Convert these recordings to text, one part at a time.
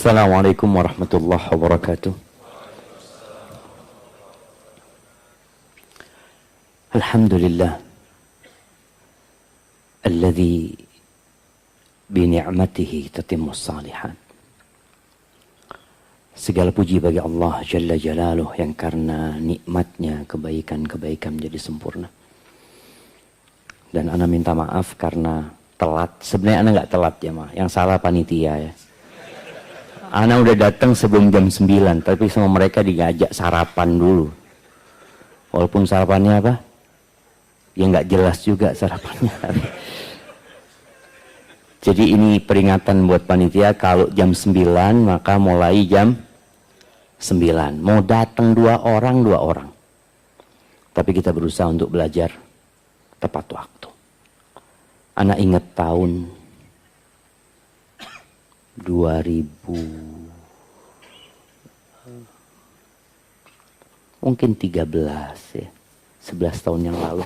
Assalamualaikum warahmatullahi wabarakatuh. Alhamdulillah alladzi bi ni'matihi tatimmus salihat. Segala puji bagi Allah Jalla Jalaluh yang karena nikmatnya kebaikan-kebaikan menjadi sempurna. Dan ana minta maaf karena telat. Sebenarnya ana nggak telat ya, Ma. Yang salah panitia ya. Ana udah datang sebelum jam 9, tapi sama mereka diajak sarapan dulu. Walaupun sarapannya apa? Ya nggak jelas juga sarapannya. Jadi ini peringatan buat panitia, kalau jam 9 maka mulai jam 9. Mau datang dua orang. Tapi kita berusaha untuk belajar tepat waktu. Ana ingat tahun 2013 ya, 11 tahun yang lalu.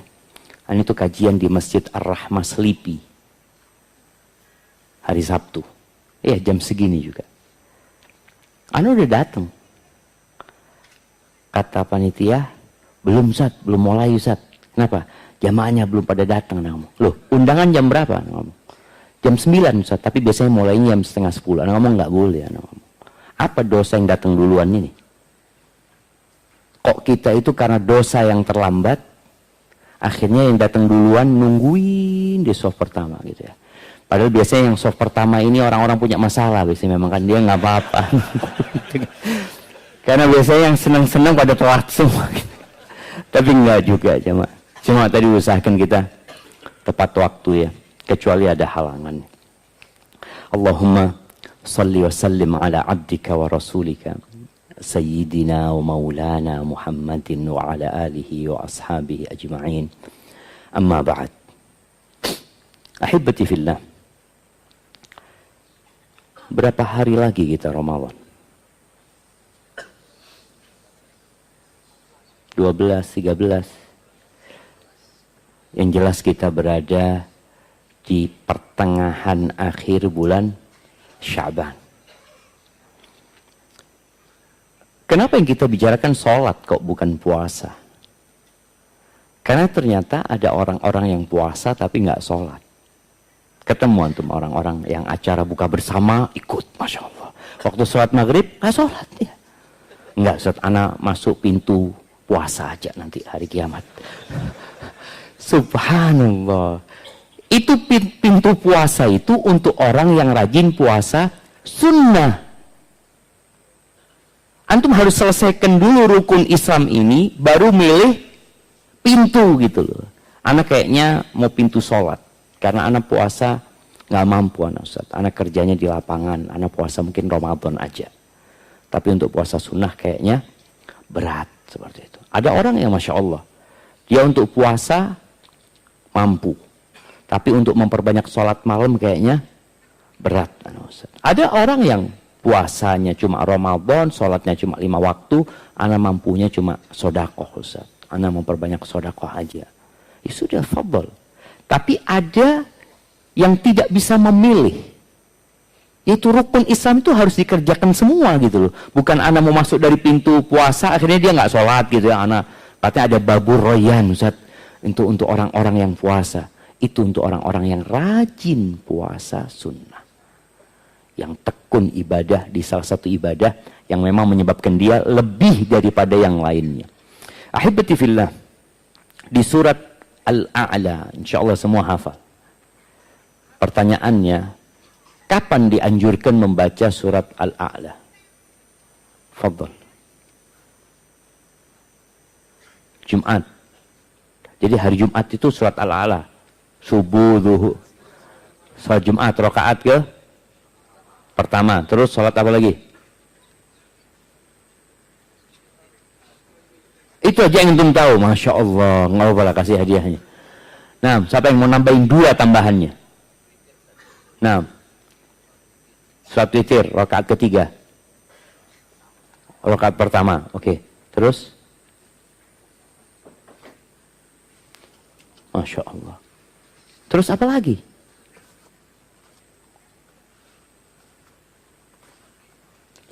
Ini tuh kajian di Masjid Ar-Rahmah Selipi hari Sabtu, ya jam segini juga. Anu udah datang, kata panitia, belum Ustaz, belum mulai Ustaz. Kenapa? Jamaahnya belum pada datang. Loh, undangan jam berapa? Jam 9 Ustaz, tapi biasanya mulainya jam setengah 10. Anak ngomong nggak boleh. Apa dosa yang datang duluan ini? Kok kita itu karena dosa yang terlambat, akhirnya yang datang duluan nungguin di soft pertama gitu ya. Padahal biasanya yang soft pertama ini orang-orang punya masalah, biasanya memang kan dia nggak apa-apa. Karena biasanya yang senang-senang pada telat semua. Gitu. Tapi enggak juga cuma tadi usahakan kita tepat waktu ya. Kecuali ada halangan. Allahumma salli wa sallim ala abdika wa rasulika sayyidina wa maulana Muhammadin wa ala alihi wa ashabihi ajma'in. Amma ba'd. Ahibbati fillah. Berapa hari lagi kita Ramadan? 12, 13. Yang jelas kita berada di pertengahan akhir bulan Sya'ban. Kenapa yang kita bicarakan sholat kok bukan puasa? Karena ternyata ada orang-orang yang puasa tapi nggak sholat. Ketemu antum orang-orang yang acara buka bersama ikut, Masya Allah. Waktu sholat maghrib nggak sholat ya. Nggak, Ustaz, ana masuk pintu puasa aja nanti hari kiamat. Subhanallah. Itu pintu puasa itu untuk orang yang rajin puasa sunnah. Antum harus selesaikan dulu rukun Islam ini, baru milih pintu gitu loh. Anak kayaknya mau pintu sholat, karena anak puasa nggak mampu anak Ustaz. Anak kerjanya di lapangan, anak puasa mungkin Ramadan aja. Tapi untuk puasa sunnah kayaknya berat seperti itu. Ada orang yang Masya Allah, dia untuk puasa mampu. Tapi untuk memperbanyak sholat malam kayaknya berat. Ada orang yang puasanya cuma Ramadan, sholatnya cuma 5 waktu, ana mampunya cuma sodakoh Ustaz. Ana memperbanyak sodakoh aja. Ya sudah, fadl. Tapi ada yang tidak bisa memilih. Itu rukun Islam itu harus dikerjakan semua gitu loh. Bukan ana mau masuk dari pintu puasa, akhirnya dia nggak sholat gitu ya. Ana katanya ada babur royan Ustaz. Untuk orang-orang yang puasa. Itu untuk orang-orang yang rajin puasa sunnah. Yang tekun ibadah di salah satu ibadah yang memang menyebabkan dia lebih daripada yang lainnya. Ahibati fillah. Di surat Al-A'la, insyaallah semua hafal. Pertanyaannya, kapan dianjurkan membaca surat Al-A'la? Fadhal. Jumat. Jadi hari Jumat itu surat Al-A'la. Subuh, zuhur. Salat Jumat, rakaat ke pertama. Terus salat apa lagi? Itu aja yang belum tahu. Masya Allah. Nggak apa-apa lah, kasih hadiahnya. Nah, siapa yang mau nambahin 2 tambahannya? Nah, salat witir, rakaat ketiga. Rakaat pertama. Oke. Terus? Masya Allah. Terus apa lagi?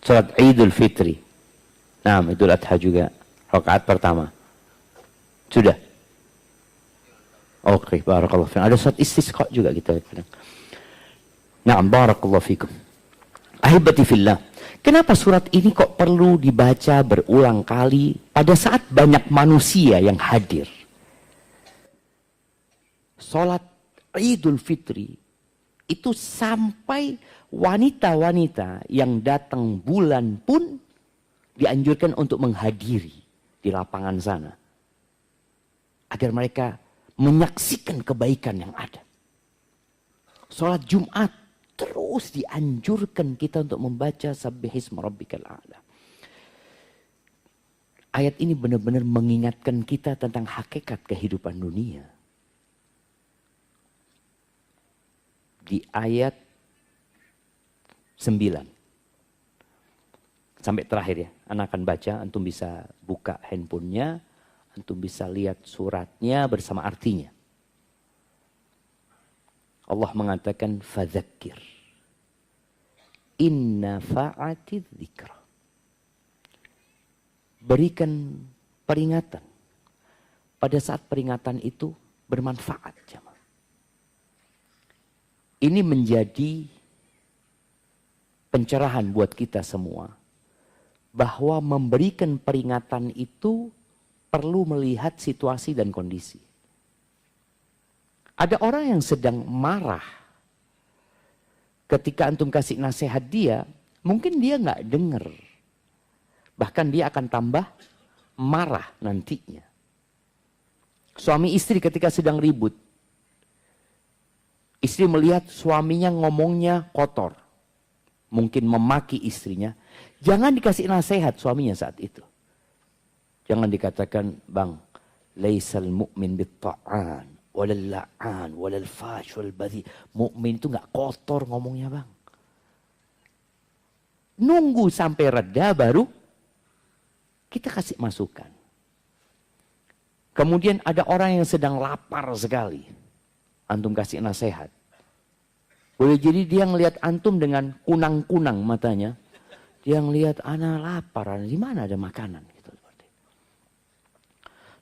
Salat Idul Fitri. Nah, Idul Adha juga. Rakaat pertama. Sudah. Oke, barakallahu fikum. Ada salat istisqa juga kita kadang. Na'am, barakallahu fikum. Ahibati fillah. Kenapa surat ini kok perlu dibaca berulang kali pada saat banyak manusia yang hadir? Salat Idul Fitri itu sampai wanita-wanita yang datang bulan pun dianjurkan untuk menghadiri di lapangan sana. Agar mereka menyaksikan kebaikan yang ada. Salat Jumat terus dianjurkan kita untuk membaca Sabbihisma Rabbikal A'la. Ayat ini benar-benar mengingatkan kita tentang hakikat kehidupan dunia. Di ayat 9. Sampai terakhir ya. Anak akan baca, antum bisa buka handphonenya, antum bisa lihat suratnya bersama artinya. Allah mengatakan fadzakir inna fa'ati dzikra. Berikan peringatan. Pada saat peringatan itu bermanfaat, jemaah. Ini menjadi pencerahan buat kita semua bahwa memberikan peringatan itu perlu melihat situasi dan kondisi. Ada orang yang sedang marah. Ketika antum kasih nasihat dia, mungkin dia nggak dengar. Bahkan dia akan tambah marah nantinya. Suami istri ketika sedang ribut. Istri melihat suaminya ngomongnya kotor. Mungkin memaki istrinya. Jangan dikasih nasihat suaminya saat itu. Jangan dikatakan, bang, laisal mu'min bitta'an. Walal la'an, walal fash, walal badhi. Mukmin itu nggak kotor ngomongnya, bang. Nunggu sampai reda baru kita kasih masukan. Kemudian ada orang yang sedang lapar sekali. Antum kasih nasihat. Boleh jadi dia ngelihat antum dengan kunang-kunang matanya. Dia ngelihat anak lapar, di mana ada makanan. Gitu.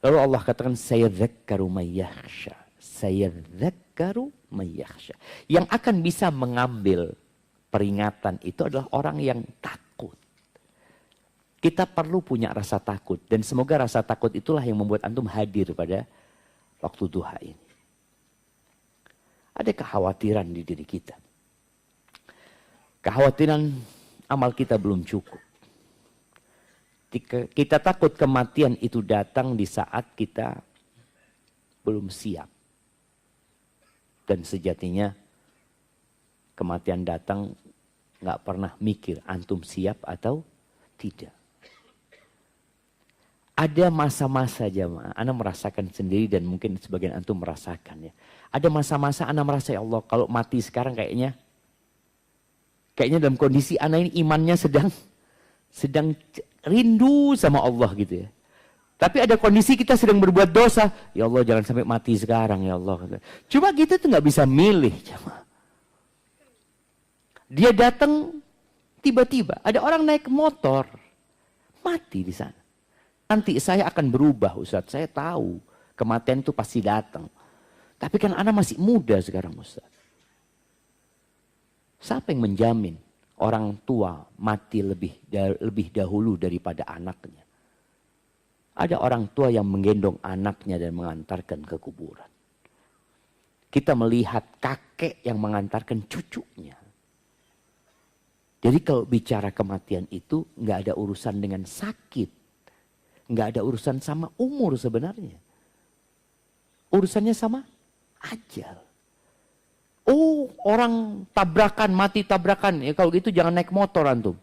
Lalu Allah katakan, sayadzakkaru may yakhsha. Sayadzakkaru may yakhsha. Yang akan bisa mengambil peringatan itu adalah orang yang takut. Kita perlu punya rasa takut. Dan semoga rasa takut itulah yang membuat antum hadir pada waktu duha ini. Ada kekhawatiran di diri kita. Kekhawatiran amal kita belum cukup. Kita takut kematian itu datang di saat kita belum siap. Dan sejatinya kematian datang nggak pernah mikir antum siap atau tidak. Ada masa-masa jamaah, ana merasakan sendiri dan mungkin sebagian antum merasakan ya. Ada masa-masa ana merasa, ya Allah, kalau mati sekarang kayaknya dalam kondisi ana ini imannya sedang rindu sama Allah gitu ya. Tapi ada kondisi kita sedang berbuat dosa, ya Allah jangan sampai mati sekarang ya Allah. Cuma kita tuh nggak bisa milih jamaah. Dia datang tiba-tiba, ada orang naik motor, mati di sana. Nanti saya akan berubah Ustaz, saya tahu kematian itu pasti datang. Tapi kan anak masih muda sekarang Ustaz. Siapa yang menjamin orang tua mati lebih dahulu daripada anaknya? Ada orang tua yang menggendong anaknya dan mengantarkan ke kuburan. Kita melihat kakek yang mengantarkan cucunya. Jadi kalau bicara kematian itu nggak ada urusan dengan sakit. Nggak ada urusan sama umur sebenarnya. Urusannya sama ajal. Oh, orang tabrakan, mati tabrakan. Ya kalau gitu jangan naik motor antum.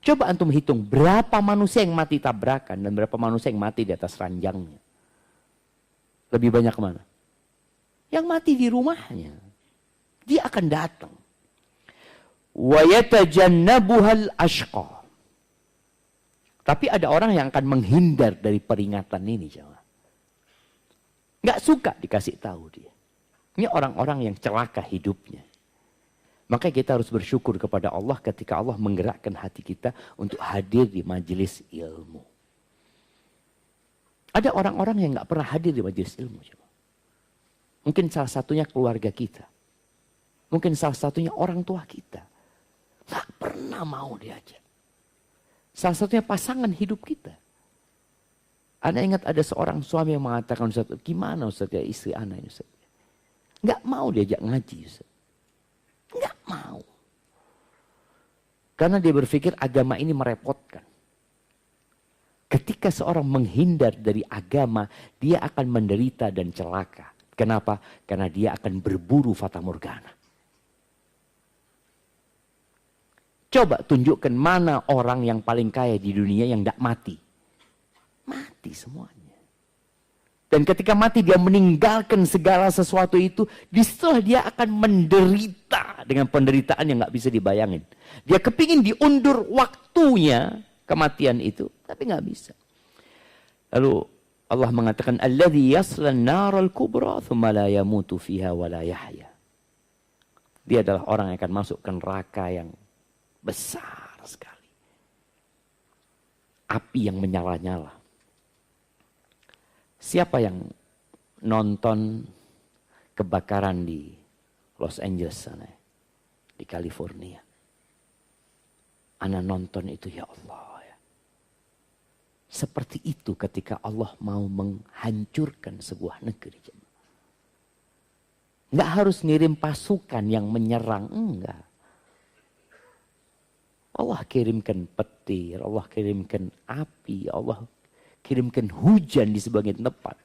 Coba antum hitung berapa manusia yang mati tabrakan dan berapa manusia yang mati di atas ranjangnya. Lebih banyak mana? Yang mati di rumahnya. Dia akan datang. Wa yatajannabuhal ashqa. Tapi ada orang yang akan menghindar dari peringatan ini. Nggak suka dikasih tahu dia. Ini orang-orang yang celaka hidupnya. Maka kita harus bersyukur kepada Allah ketika Allah menggerakkan hati kita untuk hadir di majelis ilmu. Ada orang-orang yang nggak pernah hadir di majelis ilmu. Mungkin salah satunya keluarga kita. Mungkin salah satunya orang tua kita. Nggak pernah mau diajak. Salah satunya pasangan hidup kita. Anda ingat ada seorang suami yang mengatakan, Ustaz, gimana Ustaz ya istri Anda ini Ustaz? Nggak mau diajak ngaji Ustaz. Nggak mau. Karena dia berpikir agama ini merepotkan. Ketika seorang menghindar dari agama, dia akan menderita dan celaka. Kenapa? Karena dia akan berburu fata morgana. Coba tunjukkan mana orang yang paling kaya di dunia yang tidak mati. Mati semuanya. Dan ketika mati dia meninggalkan segala sesuatu itu. Disitulah dia akan menderita dengan penderitaan yang nggak bisa dibayangin. Dia kepingin diundur waktunya kematian itu. Tapi nggak bisa. Lalu Allah mengatakan. Alladhi yaslan naral kubra thumma la yamutu fiha wa la yahya. Dia adalah orang yang akan masuk ke neraka yang besar sekali. Api yang menyala-nyala. Siapa yang nonton kebakaran di Los Angeles sana, di California? Ana nonton itu ya Allah. Ya. Seperti itu ketika Allah mau menghancurkan sebuah negeri. Enggak harus ngirim pasukan yang menyerang, enggak. Allah kirimkan petir, Allah kirimkan api, Allah kirimkan hujan di sebagian tempat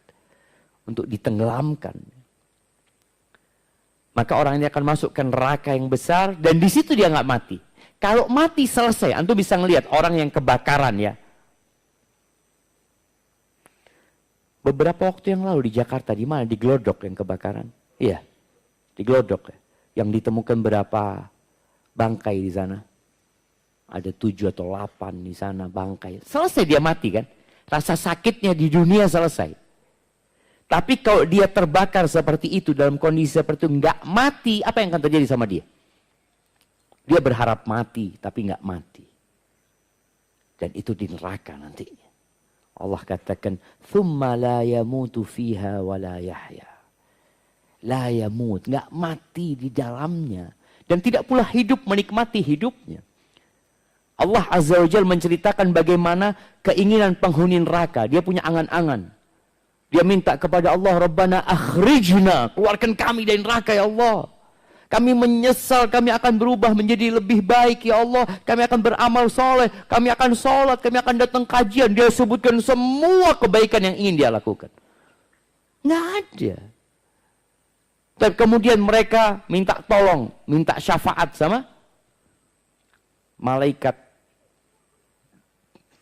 untuk ditenggelamkan. Maka orang ini akan masuk ke neraka yang besar dan di situ dia nggak mati. Kalau mati selesai, antum bisa ngelihat orang yang kebakaran ya. Beberapa waktu yang lalu di Jakarta, di mana? Di Glodok yang kebakaran. Iya, di Glodok ya. Yang ditemukan berapa bangkai di sana. Ada 7 atau 8 di sana bangkai. Selesai dia mati kan. Rasa sakitnya di dunia selesai. Tapi kalau dia terbakar seperti itu, dalam kondisi seperti itu, nggak mati, apa yang akan terjadi sama dia? Dia berharap mati, tapi nggak mati. Dan itu di neraka nantinya. Allah katakan, "Tsumma la yamutu fiha wa la yahya." La yamut, nggak mati di dalamnya. Dan tidak pula hidup menikmati hidupnya. Allah Azza wa Jalla menceritakan bagaimana keinginan penghuni neraka. Dia punya angan-angan. Dia minta kepada Allah, Rabbana akhrijna, keluarkan kami dari neraka ya Allah. Kami menyesal, kami akan berubah menjadi lebih baik ya Allah. Kami akan beramal soleh, kami akan sholat, kami akan datang kajian. Dia sebutkan semua kebaikan yang ingin dia lakukan. Nggak ada. Dan kemudian mereka minta tolong, minta syafaat sama malaikat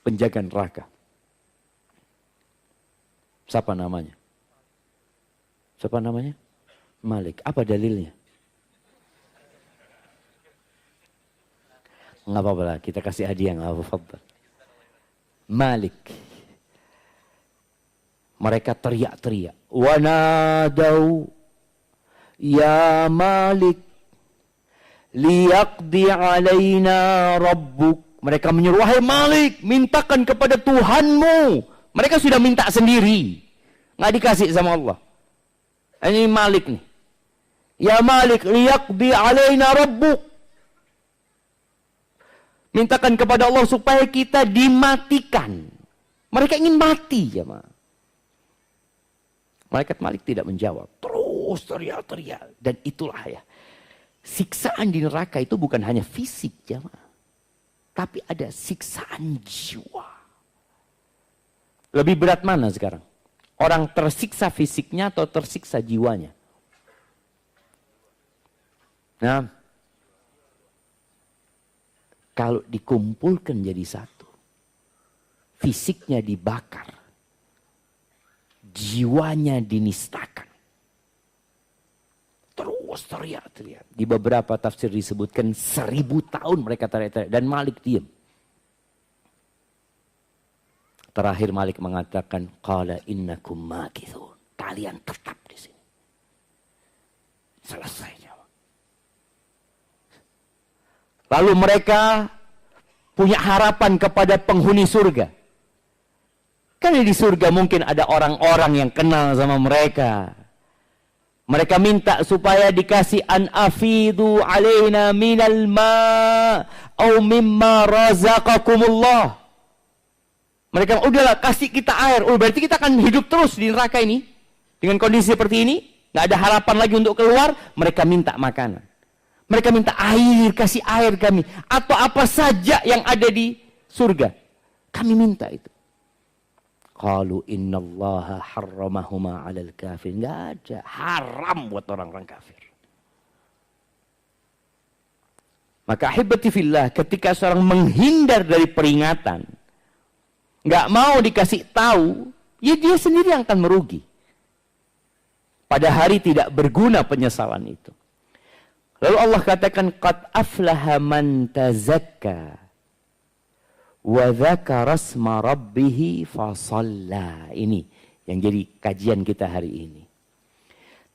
penjaga neraka. Siapa namanya? Siapa namanya? Malik. Apa dalilnya? Nggak apa-apa lah, kita kasih hadiah nggak apa-apa. Malik. Mereka teriak-teriak. Wanadau ya Malik liyaqdi alaina rabbuk. Mereka menyuruh, wahai Malik, mintakan kepada Tuhanmu. Mereka sudah minta sendiri. Nggak dikasih sama Allah. Ini Malik nih. Ya Malik, liyaqdi alaina rabbuk. Mintakan kepada Allah supaya kita dimatikan. Mereka ingin mati, jemaah. Malaikat Malik tidak menjawab. Terus teriak-teriak. Dan itulah ya. Siksaan di neraka itu bukan hanya fisik, jemaah. Tapi ada siksaan jiwa. Lebih berat mana sekarang? Orang tersiksa fisiknya atau tersiksa jiwanya? Nah, kalau dikumpulkan jadi satu, fisiknya dibakar, jiwanya dinistakan. Terus teriak-teriak. Di beberapa tafsir disebutkan 1000 tahun mereka teriak-teriak. Dan Malik diam. Terakhir Malik mengatakan, qala innakum makithun. Kalian tetap di sini. Selesai jawab. Lalu mereka punya harapan kepada penghuni surga. Karena di surga mungkin ada orang-orang yang kenal sama mereka. Mereka minta supaya dikasih an afidu alaina minal ma au mimma razaqakumullah. Mereka udahlah kasih kita air. Oh, berarti kita akan hidup terus di neraka ini. Dengan kondisi seperti ini, nggak ada harapan lagi untuk keluar. Mereka minta makanan. Mereka minta air, kasih air kami. Atau apa saja yang ada di surga. Kami minta itu. Qalu innallaha harramahuma 'alal kafir. Enggak ada, haram buat orang-orang kafir. Maka ahibati fillah, ketika seorang menghindar dari peringatan, enggak mau dikasih tahu, ya dia sendiri yang akan merugi. Pada hari tidak berguna penyesalan itu. Lalu Allah katakan qad aflaha man tazakka wa dzakara asma rabbih fasalla. Ini yang jadi kajian kita hari ini.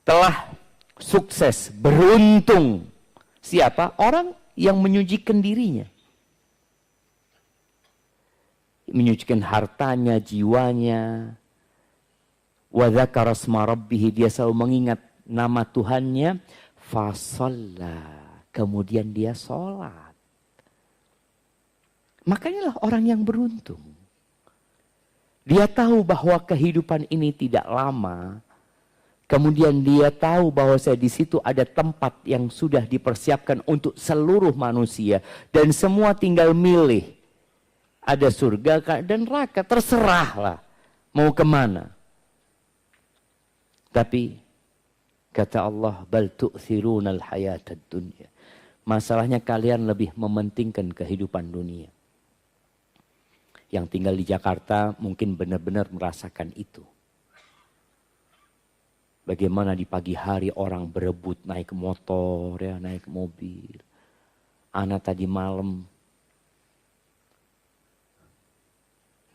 Telah sukses, beruntung. Siapa? Orang yang menyucikan dirinya. Menyucikan hartanya, jiwanya. Wa dzakara asma rabbih, dia selalu mengingat nama Tuhannya. Fasalla, kemudian dia sholat. Makanya lah orang yang beruntung. Dia tahu bahwa kehidupan ini tidak lama. Kemudian dia tahu bahwa di situ ada tempat yang sudah dipersiapkan untuk seluruh manusia. Dan semua tinggal milih. Ada surga dan neraka, terserahlah mau kemana. Tapi kata Allah, bal tu'thirunal hayatad dunya. Masalahnya kalian lebih mementingkan kehidupan dunia. Yang tinggal di Jakarta mungkin benar-benar merasakan itu. Bagaimana di pagi hari orang berebut naik motor, ya, naik mobil. Anak tadi malam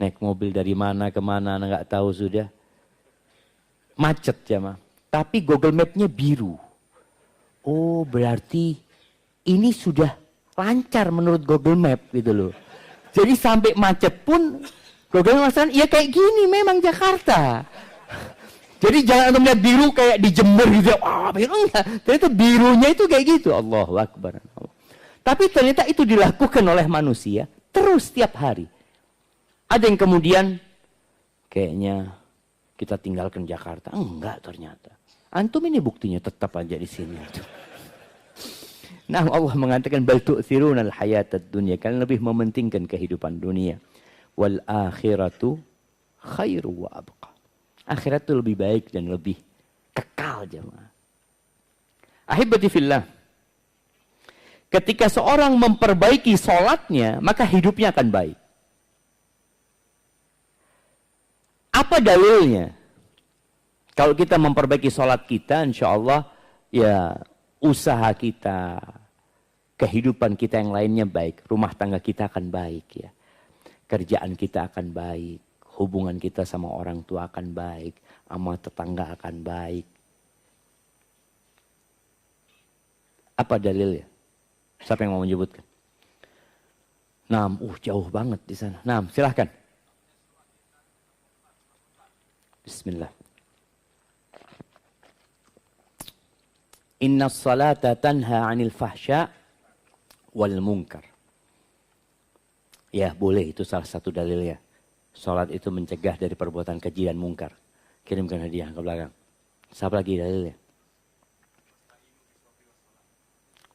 naik mobil dari mana ke mana, anak nggak tahu sudah. Macet ya mah. Tapi Google Map-nya biru. Oh, berarti ini sudah lancar menurut Google Map gitu loh. Jadi sampai macet pun Google Map mengatakan, ya kayak gini memang Jakarta. Jadi jangan Anda melihat biru kayak di Jember gitu. Wah, biru enggak. Ternyata birunya itu kayak gitu. Allahu Akbar. Tapi ternyata itu dilakukan oleh manusia terus setiap hari. Ada yang kemudian kayaknya kita tinggalkan Jakarta. Enggak ternyata. Antum ini buktinya tetap aja di sini. Nah, Allah mengatakan bal tu'thirunal hayatad dunya. Kalian lebih mementingkan kehidupan dunia. Wal akhiratu khairu wa abqa. Akhirat itu lebih baik dan lebih kekal jemaah. Ahibati fillah. Ketika seorang memperbaiki sholatnya, maka hidupnya akan baik. Apa dalilnya? Kalau kita memperbaiki sholat kita, insya Allah, ya usaha kita, kehidupan kita yang lainnya baik. Rumah tangga kita akan baik ya. Kerjaan kita akan baik. Hubungan kita sama orang tua akan baik. Sama tetangga akan baik. Apa dalilnya? Siapa yang mau menyebutkan? Naam, jauh banget di sana. Naam, silahkan. Bismillah. Inna salata tanha 'anil fahsya wal munkar. Ya, boleh, itu salah satu dalilnya. Salat itu mencegah dari perbuatan keji dan mungkar. Kirimkan hadiah ke belakang. Siapa lagi dalilnya?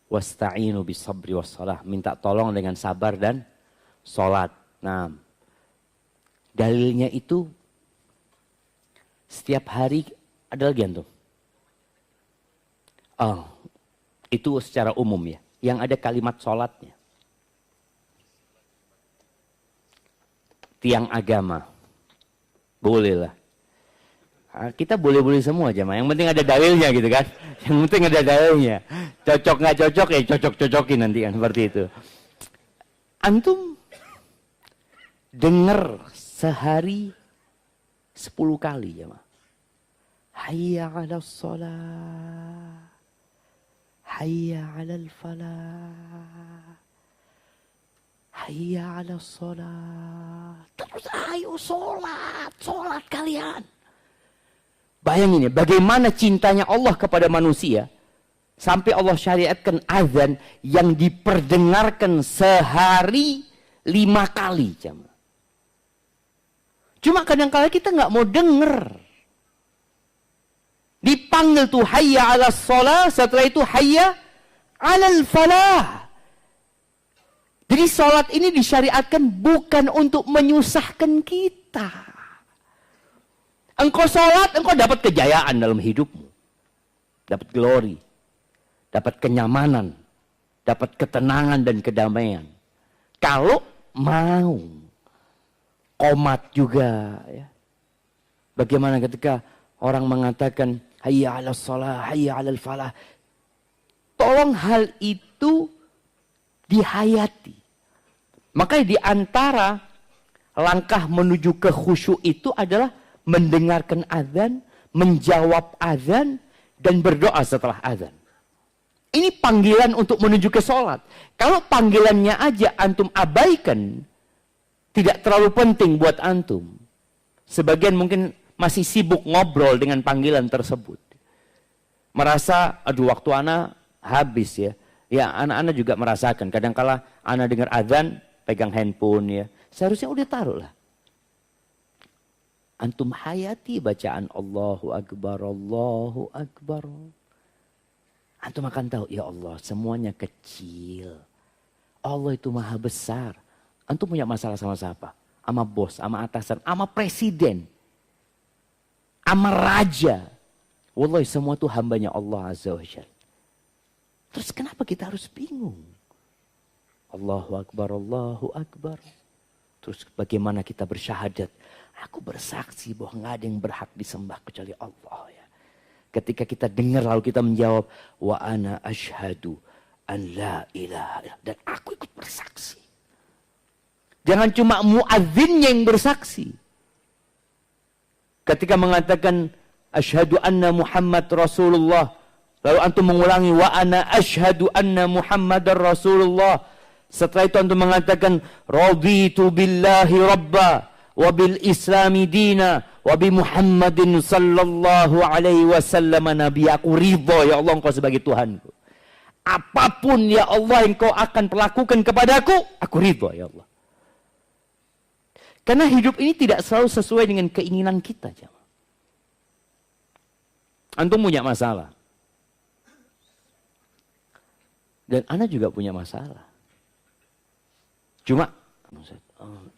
Wasta'inu bisabri wassalah. Minta tolong dengan sabar dan salat. Nah, dalilnya itu setiap hari ada lagi antum. Oh, itu secara umum ya. Yang ada kalimat sholatnya. Tiang agama. Boleh lah. Kita boleh-boleh semua jemaah. Yang penting ada dalilnya gitu kan. Yang penting ada dalilnya. Cocok nggak cocok ya cocok-cocokin nanti kan. Seperti itu. Antum dengar sehari 10 kali jemaah. Hayya 'alas shalah. Hayya 'alal falah. Hayya 'alas sholat. Terus ayo sholat kalian. Bayangin ya, bagaimana cintanya Allah kepada manusia. Sampai Allah syariatkan azan yang diperdengarkan sehari 5 kali. Cuma kadang-kadang kita nggak mau denger. Dipanggil tuh hayya 'alas sholat, setelah itu hayya 'alal falah. Jadi sholat ini disyariatkan bukan untuk menyusahkan kita. Engkau sholat, engkau dapat kejayaan dalam hidupmu. Dapat glory. Dapat kenyamanan. Dapat ketenangan dan kedamaian. Kalau mau. Qomat juga. Ya. Bagaimana ketika orang mengatakan hayya 'alas shalah, hayya 'alal falah. Tolong hal itu dihayati. Makanya di antara langkah menuju ke khusyuk itu adalah mendengarkan azan, menjawab azan, dan berdoa setelah azan. Ini panggilan untuk menuju ke sholat. Kalau panggilannya aja antum abaikan, tidak terlalu penting buat antum. Sebagian mungkin masih sibuk ngobrol dengan panggilan tersebut. Merasa, aduh waktu anak habis ya. Ya anak-anak juga merasakan. Kadang-kala anak dengar azan, pegang handphone ya. Seharusnya udah taruh lah. Antum hayati bacaan Allahu Akbar, Allahu Akbar. Antum akan tahu, ya Allah semuanya kecil. Allah itu maha besar. Antum punya masalah sama siapa? Sama bos, sama atasan, sama presiden. Sama raja. Wallahi semua itu hambanya Allah Azza wa Jalla. Terus kenapa kita harus bingung? Allahu Akbar, Allahu Akbar. Terus bagaimana kita bersyahadat? Aku bersaksi bahwa nggak ada yang berhak disembah kecuali Allah ya. Ketika kita dengar lalu kita menjawab wa ana asyhadu an la ilaha illallah, dan aku ikut bersaksi. Jangan cuma muadzinnya yang bersaksi. Ketika mengatakan asyhadu anna Muhammad Rasulullah, lalu antum mengulangi wa ana asyhadu anna Muhammadar Rasulullah. Setelah itu antum mengatakan raditu billahi rabba wa bil islami dina wa bi Muhammadin sallallahu alaihi wasallam nabi. Aku ridha ya Allah engkau sebagai Tuhanku. Apapun ya Allah yang kau akan perlakukan kepadaku, aku ridha ya Allah. Karena hidup ini tidak selalu sesuai dengan keinginan kita. Antum punya masalah. Dan Ana juga punya masalah. Cuma,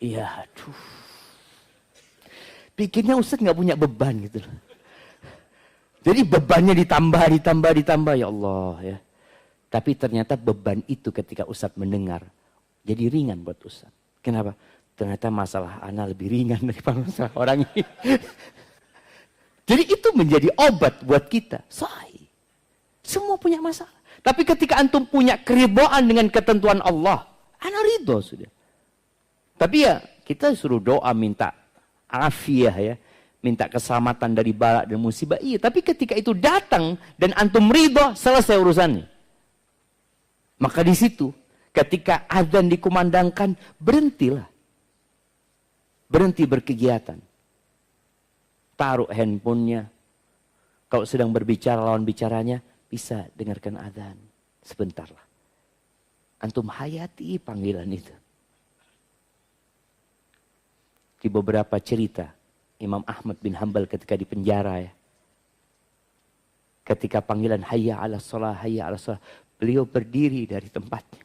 iya aduh. Pikirnya Ustaz nggak punya beban gitu loh. Jadi bebannya ditambah ya Allah ya. Tapi ternyata beban itu ketika Ustaz mendengar jadi ringan buat Ustaz. Kenapa? Ternyata masalah Ana lebih ringan daripada masalah orang ini. Jadi itu menjadi obat buat kita. Sahih. Semua punya masalah. Tapi ketika antum punya keridhaan dengan ketentuan Allah, Ana ridho sudah. Tapi ya kita suruh doa minta afiah ya, minta keselamatan dari bala dan musibah. Iya, tapi ketika itu datang dan antum ridho, selesai urusannya. Maka di situ ketika azan dikumandangkan, berhentilah. Berhenti berkegiatan. Taruh handphonenya. Kalau sedang berbicara lawan bicaranya, bisa dengarkan azan. Sebentarlah. Antum hayati panggilan itu. Di beberapa cerita, Imam Ahmad bin Hanbal ketika di penjara ya. Ketika panggilan hayya 'alas shalah, hayya 'alas shalah, beliau berdiri dari tempatnya.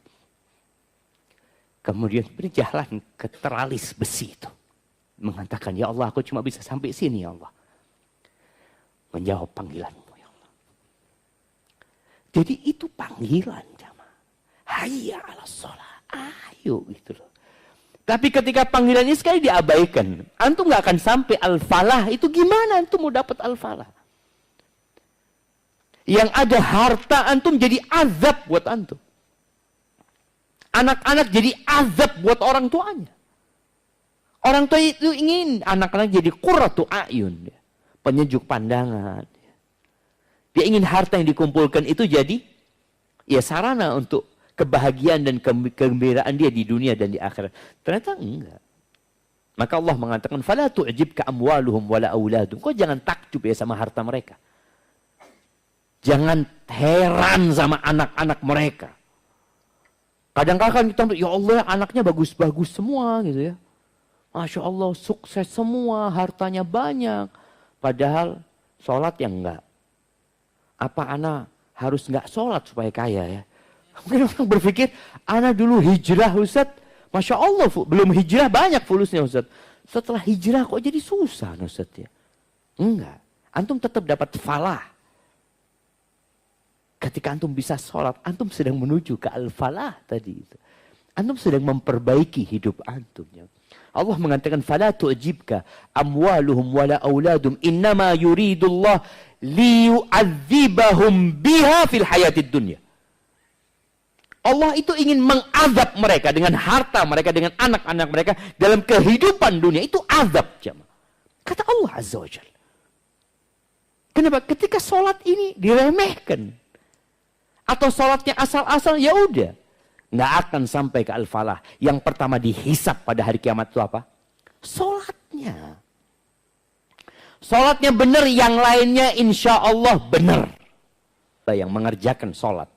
Kemudian berjalan ke teralis besi itu. Mengatakan, ya Allah aku cuma bisa sampai sini ya Allah. Menjawab panggilanmu ya Allah. Jadi itu panggilan jamaah. Hayya 'alas shalah, ayo gitu loh. Tapi ketika panggilannya sekali diabaikan, antum gak akan sampai al-falah. Itu gimana antum mau dapat al-falah? Yang ada harta antum jadi azab buat antum. Anak-anak jadi azab buat orang tuanya. Orang tua itu ingin anak-anak jadi qurratu a'yun. Penyejuk pandangan. Dia ingin harta yang dikumpulkan itu jadi ya sarana untuk kebahagiaan dan kegembiraan dia di dunia dan di akhirat. Ternyata enggak. Maka Allah mengatakan, "Fala tu'jibka amwaluhum wala auladuhum." Kau jangan takjub ya sama harta mereka. Jangan heran sama anak-anak mereka. Kadang-kadang kita, ya Allah, anaknya bagus-bagus semua gitu ya. Masya Allah, sukses semua, hartanya banyak. Padahal sholat yang enggak. Apa anak harus enggak sholat supaya kaya ya? Mungkin orang berpikir, anak dulu hijrah Ustaz. Masya Allah, belum hijrah banyak fulusnya Ustaz. Setelah hijrah kok jadi susah Ustaz ya? Enggak. Antum tetap dapat falah. Ketika antum bisa sholat, antum sedang menuju ke al-falah tadi. Antum sedang memperbaiki hidup antum. Ya. Allah mengatakan, "Fala tu'jibka amwaluhum wala auladum, innama yuridullah liyu'adzibahum biha fil hayatid dunya." Allah itu ingin mengazab mereka dengan harta mereka, dengan anak-anak mereka dalam kehidupan dunia. Itu azab, jemaah. Kata Allah Azza wa Jalla. Kenapa? Ketika sholat ini diremehkan. Atau sholatnya asal-asal, ya udah. Nggak akan sampai ke al-falah. Yang pertama dihisab pada hari kiamat itu apa? Sholatnya. Sholatnya benar, yang lainnya insya Allah benar. Yang mengerjakan sholat.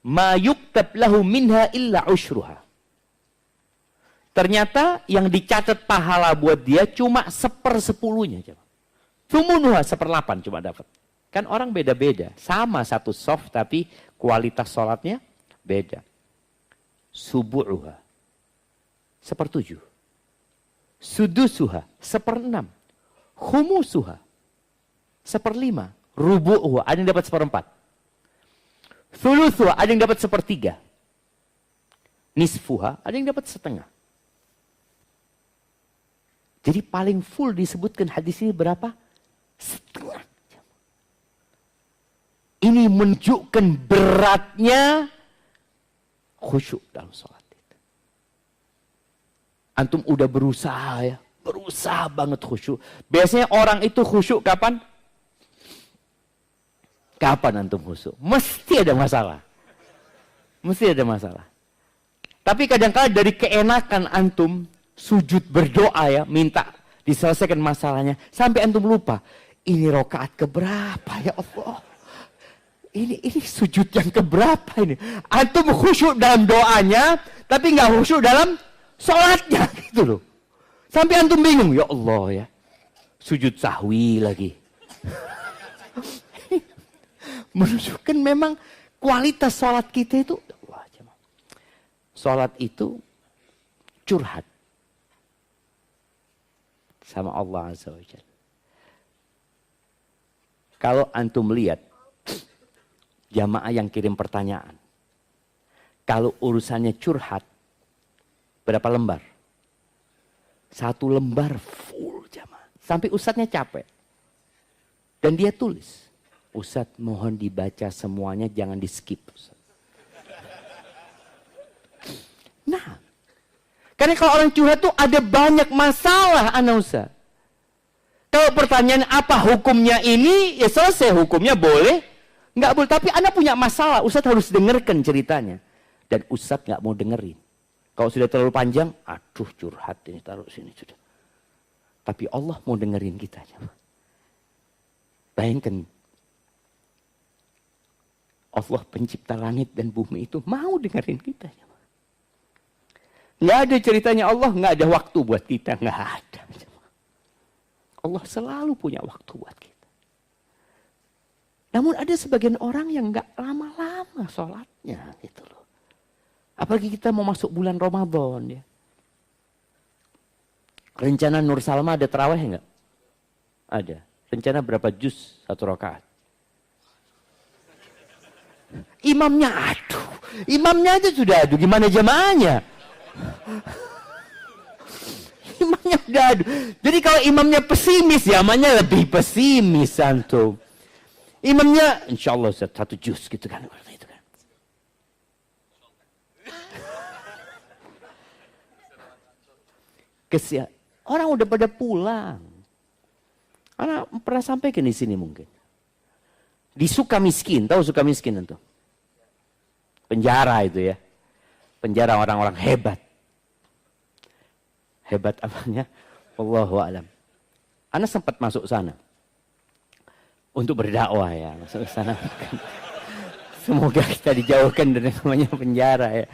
Ma yuktab lahu minha illa ushruha. Ternyata yang dicatat pahala buat dia cuma 1/10-nya. Thumunuha 1/8 cuma dapat. Kan orang beda-beda. Sama satu soft tapi kualitas sholatnya beda. Subu'uha 1/7. Sudusuha 1/6. Khumusuha 1/5. Rubu'uha ada yang dapat 1/4. Thuluthuha ada yang dapat 1/3. Nisfuha ada yang dapat 1/2. Jadi paling full disebutkan hadis ini berapa? 1/2. Ini menunjukkan beratnya khusyuk dalam sholat itu. Antum udah berusaha ya, berusaha banget khusyuk. Biasanya orang itu khusyuk kapan? Kapan antum khusyuk? Mesti ada masalah. Mesti ada masalah. Tapi kadang-kadang dari keenakan antum sujud berdoa ya, minta diselesaikan masalahnya, sampai antum lupa, ini rokaat keberapa ya Allah? Ini sujud yang keberapa ini? Antum khusyuk dalam doanya, tapi nggak khusyuk dalam sholatnya gitu loh. Sampai antum bingung, ya Allah ya, sujud sahwi lagi. Menunjukkan memang kualitas sholat kita itu, sholat itu curhat sama Allah Azza wa Jalla. Kalau antum lihat jamaah yang kirim pertanyaan, kalau urusannya curhat, berapa lembar? 1 lembar full jamaah. Sampai ustadznya capek. Dan dia tulis, Ustadz mohon dibaca semuanya, jangan di skip. Nah, karena kalau orang curhat tuh ada banyak masalah anak Ustadz. Kalau pertanyaan apa hukumnya ini, ya selesai hukumnya boleh, nggak boleh. Tapi anak punya masalah, Ustadz harus dengarkan ceritanya. Dan Ustadz nggak mau dengerin. Kalau sudah terlalu panjang, aduh curhat ini taruh sini sudah. Tapi Allah mau dengerin kita. Bayangkan. Allah pencipta langit dan bumi itu mau dengerin kita. Nggak ada ceritanya Allah, nggak ada waktu buat kita. Nggak ada. Allah selalu punya waktu buat kita. Namun ada sebagian orang yang nggak lama-lama sholatnya. Gitu loh. Apalagi kita mau masuk bulan Ramadan. Ya. Rencana Nur Salma ada tarawih nggak? Ada. Rencana berapa juz 1 rakaat? Imamnya imamnya aja sudah aduh, gimana jamaahnya? Imamnya udah aduh. Jadi kalau imamnya pesimis, jamaahnya lebih pesimis antum. Imamnya insya Allah 1 juz gitu kan. Orang udah pada pulang. Anak pernah sampaikan di sini mungkin. Di Sukamiskin, tahu Sukamiskin itu? penjara itu ya. Penjara orang-orang hebat. Hebat apanya? Wallahu a'lam. Ana sempat masuk sana. Untuk berdakwah ya, masuk ke sana. Semoga kita dijauhkan dari namanya penjara ya.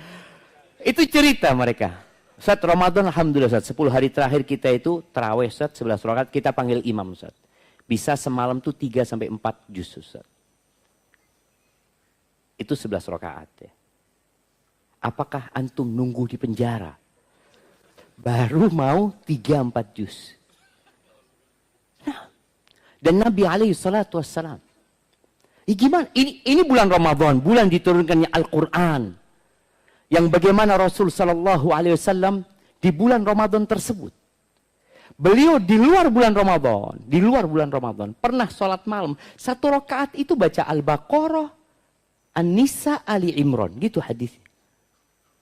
Itu cerita mereka. Ustaz Ramadan alhamdulillah Ustaz, 10 hari terakhir kita itu tarawih Ustaz 11 rakaat, kita panggil imam Ustaz. Bisa semalam tuh 3 sampai 4 juz Ustaz. Itu 11 rakaat ya. Apakah antum nunggu di penjara? Baru mau 3-4 juz. Nah, dan Nabi alaihi salatu wassalam. Gimana? Ini bulan Ramadan, bulan diturunkannya Al-Quran. Yang bagaimana Rasul sallallahu alaihi wasallam di bulan Ramadan tersebut. Beliau di luar bulan Ramadan, pernah sholat malam. 1 rakaat itu baca Al-Baqarah, An-Nisa, Ali Imran. Gitu hadis.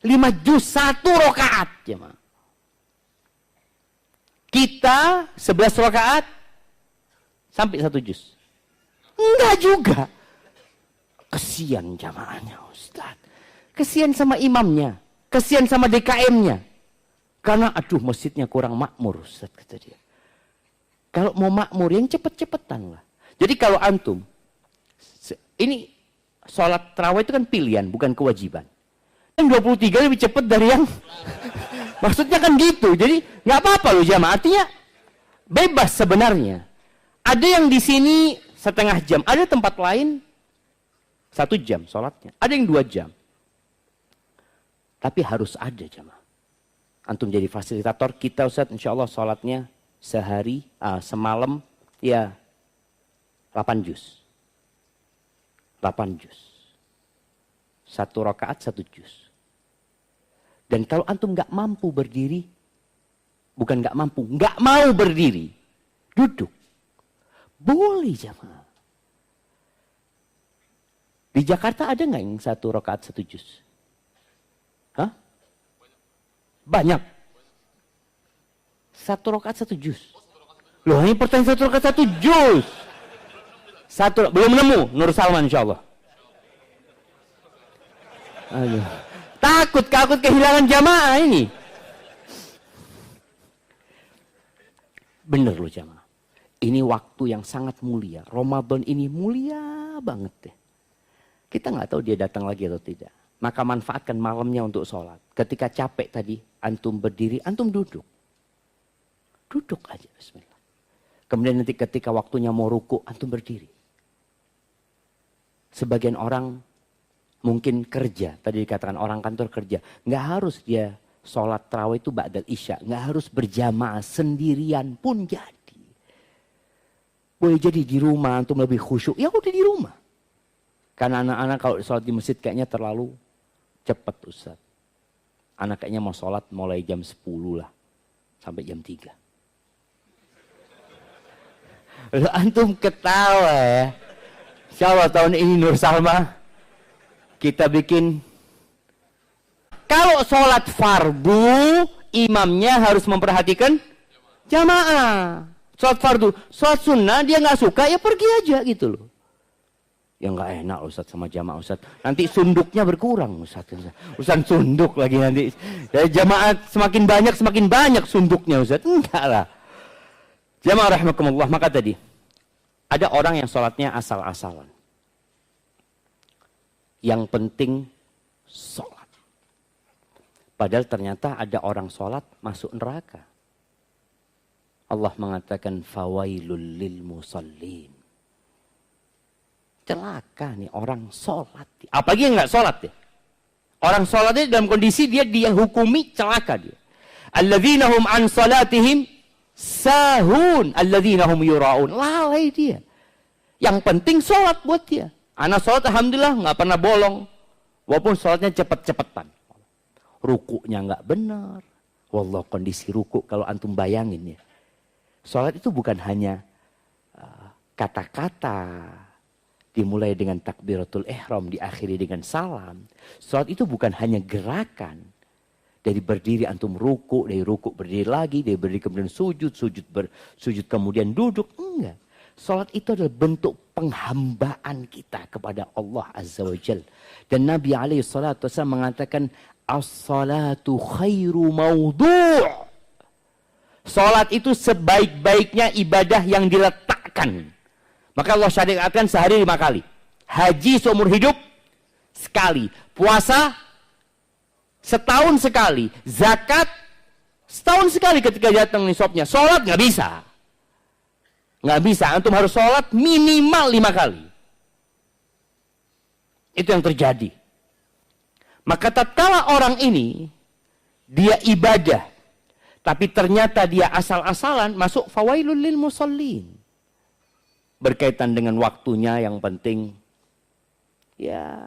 5 juz 1 rakaat. Jemaah. Kita 11 rakaat sampai 1 juz. Enggak juga. Kesian jamaahnya Ustaz. Kesian sama imamnya. Kesian sama DKM-nya. Karena aduh masjidnya kurang makmur Ustaz kata dia. Kalau mau makmur yang cepet-cepetan lah. Jadi kalau antum. Ini sholat tarawih itu kan pilihan bukan kewajiban. Yang 23 lebih cepat dari yang maksudnya kan gitu. Jadi nggak apa-apa loh jamaah. Artinya bebas sebenarnya. Ada yang di sini setengah jam, ada tempat lain 1 jam sholatnya, ada yang 2 jam. Tapi harus ada jamaah. Antum jadi fasilitator kita Ustaz, insya Allah sholatnya sehari, semalam ya 8 juz. 8 juz. 1 rakaat 1 juz. Dan kalau antum nggak mampu berdiri, bukan nggak mampu, nggak mau berdiri, duduk. Boleh jamaah. Di Jakarta ada nggak yang 1 rakaat 1 juz? Hah? Banyak. 1 rakaat 1 juz. Loh ini pertanyaan 1 rakaat 1 juz. Belum nemu Nur Salman insya Allah. Aduh. Takut kehilangan jamaah ini. Bener loh jamaah. Ini waktu yang sangat mulia. Ramadan ini mulia banget deh. Kita nggak tahu dia datang lagi atau tidak. Maka manfaatkan malamnya untuk sholat. Ketika capek tadi, antum berdiri, antum duduk. Duduk aja, bismillah. Kemudian nanti ketika waktunya mau ruku, antum berdiri. Sebagian orang mungkin kerja, tadi dikatakan orang kantor kerja. Nggak harus dia sholat tarawih itu ba'dal isya. Nggak harus berjamaah, sendirian pun jadi. Boleh jadi di rumah, antum lebih khusyuk. Ya udah di rumah. Karena anak-anak kalau sholat di masjid kayaknya terlalu cepat Ustaz. Anak kayaknya mau sholat mulai jam 10 lah. Sampai jam 3. Lalu antum ketawa ya. Insya Allah tahun ini Nur Salma. Kita bikin. Kalau sholat fardu, imamnya harus memperhatikan jamaah. Sholat fardu, sholat sunnah dia nggak suka ya pergi aja gitu loh. Ya nggak enak Ustaz sama jamaah Ustaz. Nanti sunduknya berkurang Ustaz. Ustaz sunduk lagi nanti. Ya, jamaah semakin banyak sunduknya Ustaz. Enggak lah. Jamaah rahimakumullah. Maka tadi ada orang yang sholatnya asal-asalan. Yang penting sholat. Padahal ternyata ada orang sholat masuk neraka. Allah mengatakan fawailul lil musallin. Celaka nih orang sholat. Apalagi yang nggak sholat ya. Orang sholatnya dalam kondisi dia hukumi celaka dia. Alladzina hum an salatihim sahun. Alladzina hum yura'un. Lalai dia. Yang penting sholat buat dia. Anak sholat alhamdulillah nggak pernah bolong. Walaupun sholatnya cepet-cepetan. Rukuknya nggak benar. Wallah kondisi rukuk kalau antum bayangin ya. Sholat itu bukan hanya kata-kata. Dimulai dengan takbiratul ihram, diakhiri dengan salam. Sholat itu bukan hanya gerakan. Dari berdiri antum ruku, dari ruku berdiri lagi, dari berdiri kemudian sujud, sujud kemudian duduk. Enggak. Salat itu adalah bentuk penghambaan kita kepada Allah Azza wa Jal. Dan Nabi SAW mengatakan, as-salatu khairu mawdu'. Salat itu sebaik-baiknya ibadah yang diletakkan. Maka Allah syariatkan sehari 5 kali. Haji seumur hidup sekali. Puasa setahun sekali. Zakat setahun sekali ketika datang nisabnya. Salat nggak bisa. Nggak bisa. Antum harus salat minimal 5 kali. Itu yang terjadi. Maka tatkala orang ini dia ibadah, tapi ternyata dia asal-asalan, masuk fawailul lil musallin. Berkaitan dengan waktunya yang penting, ya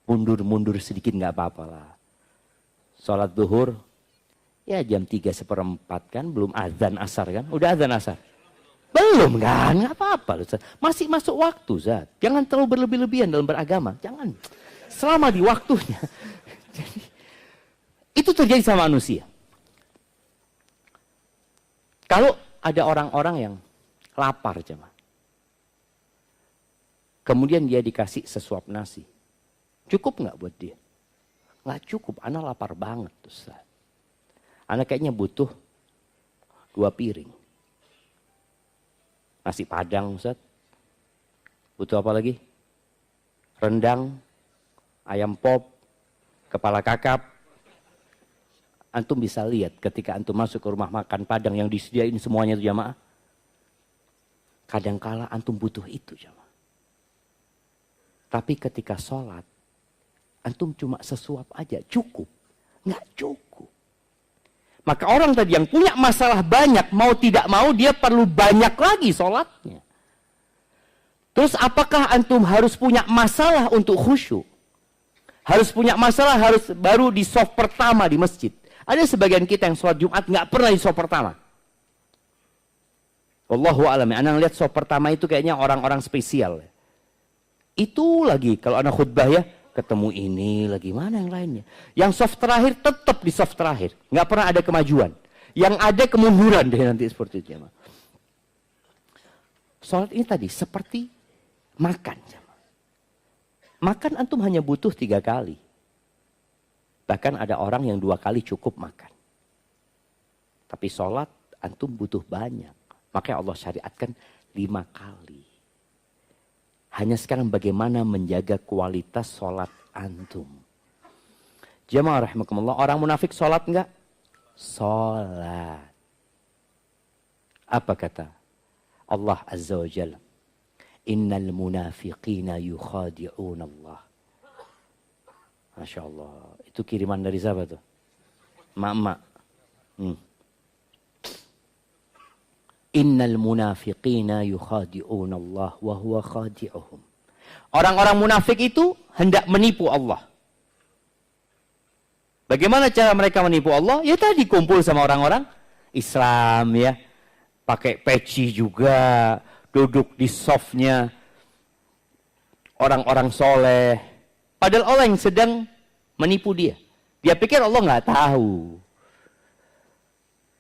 mundur-mundur sedikit nggak apa-apa lah. Sholat duhur, ya jam 3:15 kan, belum azan asar kan? Udah azan asar? Belum kan? Nggak apa-apa. Masih masuk waktu, Zat. Jangan terlalu berlebih-lebihan dalam beragama. Jangan. Selama di waktunya. Jadi, itu terjadi sama manusia. Kalau ada orang-orang yang lapar, jemaah. Kemudian dia dikasih sesuap nasi. Cukup nggak buat dia? Nggak cukup, anak lapar banget. Ustaz. Anak kayaknya butuh 2 piring. Nasi padang, Ustaz. Butuh apa lagi? Rendang, ayam pop, kepala kakap. Antum bisa lihat ketika antum masuk ke rumah makan Padang yang disediain semuanya itu jamaah. Kadangkala antum butuh itu jamaah. Tapi ketika sholat, antum cuma sesuap aja, cukup. Nggak cukup. Maka orang tadi yang punya masalah banyak, mau tidak mau dia perlu banyak lagi sholatnya. Terus apakah antum harus punya masalah untuk khusyuk? Harus punya masalah, harus baru di soft pertama di masjid. Ada sebagian kita yang sholat Jumat nggak pernah di soft pertama. Wallahu a'lam. Anak lihat soft pertama itu kayaknya orang-orang spesial. Itu lagi kalau anak khutbah ya, ketemu ini lagi, mana yang lainnya. Yang soft terakhir tetap di soft terakhir. Nggak pernah ada kemajuan. Yang ada kemunduran deh nanti seperti itu. Sholat ini tadi seperti makan. Makan antum hanya butuh 3 kali. Bahkan ada orang yang 2 kali cukup makan. Tapi sholat antum butuh banyak. Makanya Allah syariatkan 5 kali. Hanya sekarang bagaimana menjaga kualitas sholat antum. Jamaah rahimakumullah, orang munafik sholat enggak? Sholat. Apa kata Allah Azza wa Jalla? Innal munafiqina yukhadi'un Allah. Masya Allah. Itu kiriman dari siapa tuh? Mak-mak. Innal munafiqina yukhadi'un Allah wa huwa khadi'uhum. Orang-orang munafik itu hendak menipu Allah. Bagaimana cara mereka menipu Allah? Ya tadi kumpul sama orang-orang Islam ya. Pakai peci juga. Duduk di softnya. Orang-orang soleh. Padahal Allah yang sedang menipu dia. Dia pikir Allah nggak tahu.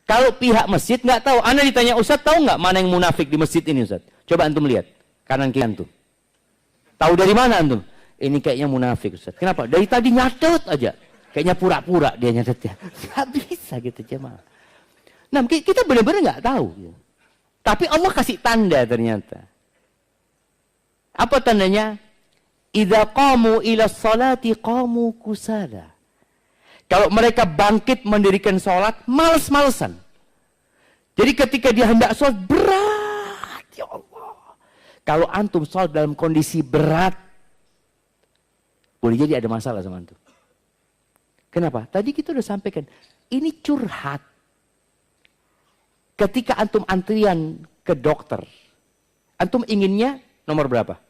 Kalau pihak masjid nggak tahu. Anda ditanya, Ustaz tahu nggak mana yang munafik di masjid ini Ustaz? Coba antum lihat. Kanan kiri antum. Tahu dari mana antum? Ini kayaknya munafik Ustaz. Kenapa? Dari tadi nyatet aja. Kayaknya pura-pura dia nyatetnya. Nggak bisa gitu jemaah. Nah kita benar-benar nggak tahu. Tapi Allah kasih tanda ternyata. Apa tandanya? Idza qamu ila sholati qamu kusala. Kalau mereka bangkit mendirikan sholat, males-malesan. Jadi ketika dia hendak sholat, berat. Ya Allah. Kalau antum sholat dalam kondisi berat, boleh jadi ada masalah sama antum. Kenapa? Tadi kita udah sampaikan, ini curhat. Ketika antum antrian ke dokter, antum inginnya nomor berapa?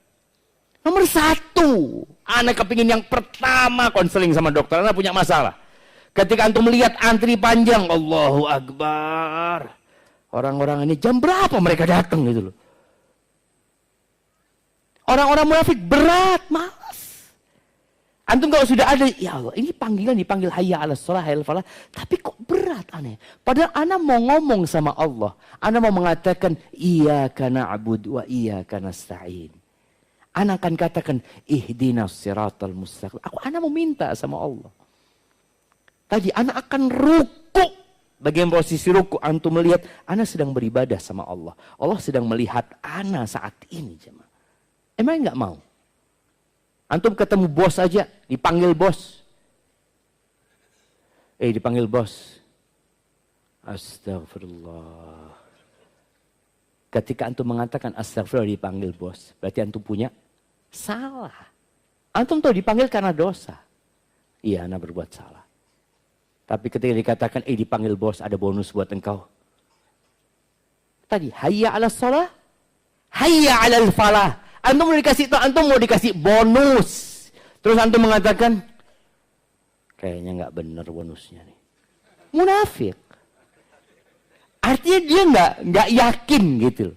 Nomor 1. Anak kepingin yang pertama konseling sama dokter, anak punya masalah. Ketika antum melihat antri panjang, Allahu Akbar. Orang-orang ini jam berapa mereka datang gitu loh. Orang-orang munafik berat, malas. Antum kalau sudah ada, ya Allah, ini panggilan dipanggil hayya 'alas shalah, hayya 'alal falah, tapi kok berat aneh. Padahal ana mau ngomong sama Allah, ana mau mengatakan iyyaka na'budu wa iyyaka nasta'in. Ana akan katakan ihdinas siratal mustaqim. Ana mau minta sama Allah. Tadi ana akan ruku. Bagian posisi ruku antum melihat ana sedang beribadah sama Allah. Allah sedang melihat ana saat ini, jemaah. Emang enggak mau? Antum ketemu bos aja, dipanggil bos. Dipanggil bos. Astagfirullah. Ketika antum mengatakan astagfirullah dipanggil bos, berarti antum punya salah. Antum tahu dipanggil karena dosa. Iya, ana berbuat salah. Tapi ketika dikatakan, dipanggil bos, ada bonus buat engkau. Tadi, hayya 'alas shalah, hayya 'alal falah. Antum mau dikasih, antum mau dikasih bonus. Terus antum mengatakan, kayaknya nggak benar bonusnya nih. Munafik. Artinya dia nggak yakin gitu.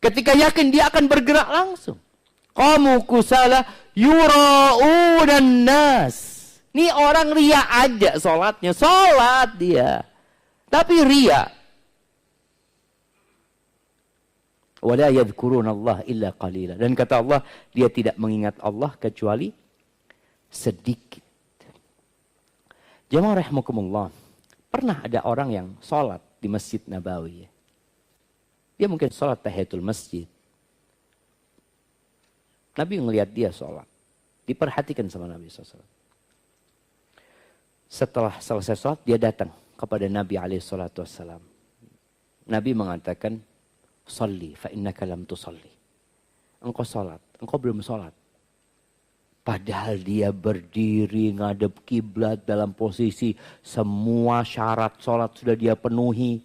Ketika yakin dia akan bergerak langsung. Qamu kusala yura'unan nas. Ini orang ria aja sholatnya. Sholat dia. Tapi ria. Wala yadhkuruna Allah illa qalila. Dan kata Allah, dia tidak mengingat Allah kecuali sedikit. Jamaah rahimakumullah. Pernah ada orang yang sholat di Masjid Nabawi. Dia mungkin sholat tahiyatul masjid. Nabi ngelihat dia sholat. Diperhatikan sama Nabi SAW. Setelah selesai sholat, dia datang kepada Nabi SAW. Nabi mengatakan, Salli fa innaka lam tusalli. Engkau sholat, engkau belum sholat. Padahal dia berdiri ngadep kiblat dalam posisi semua syarat sholat sudah dia penuhi.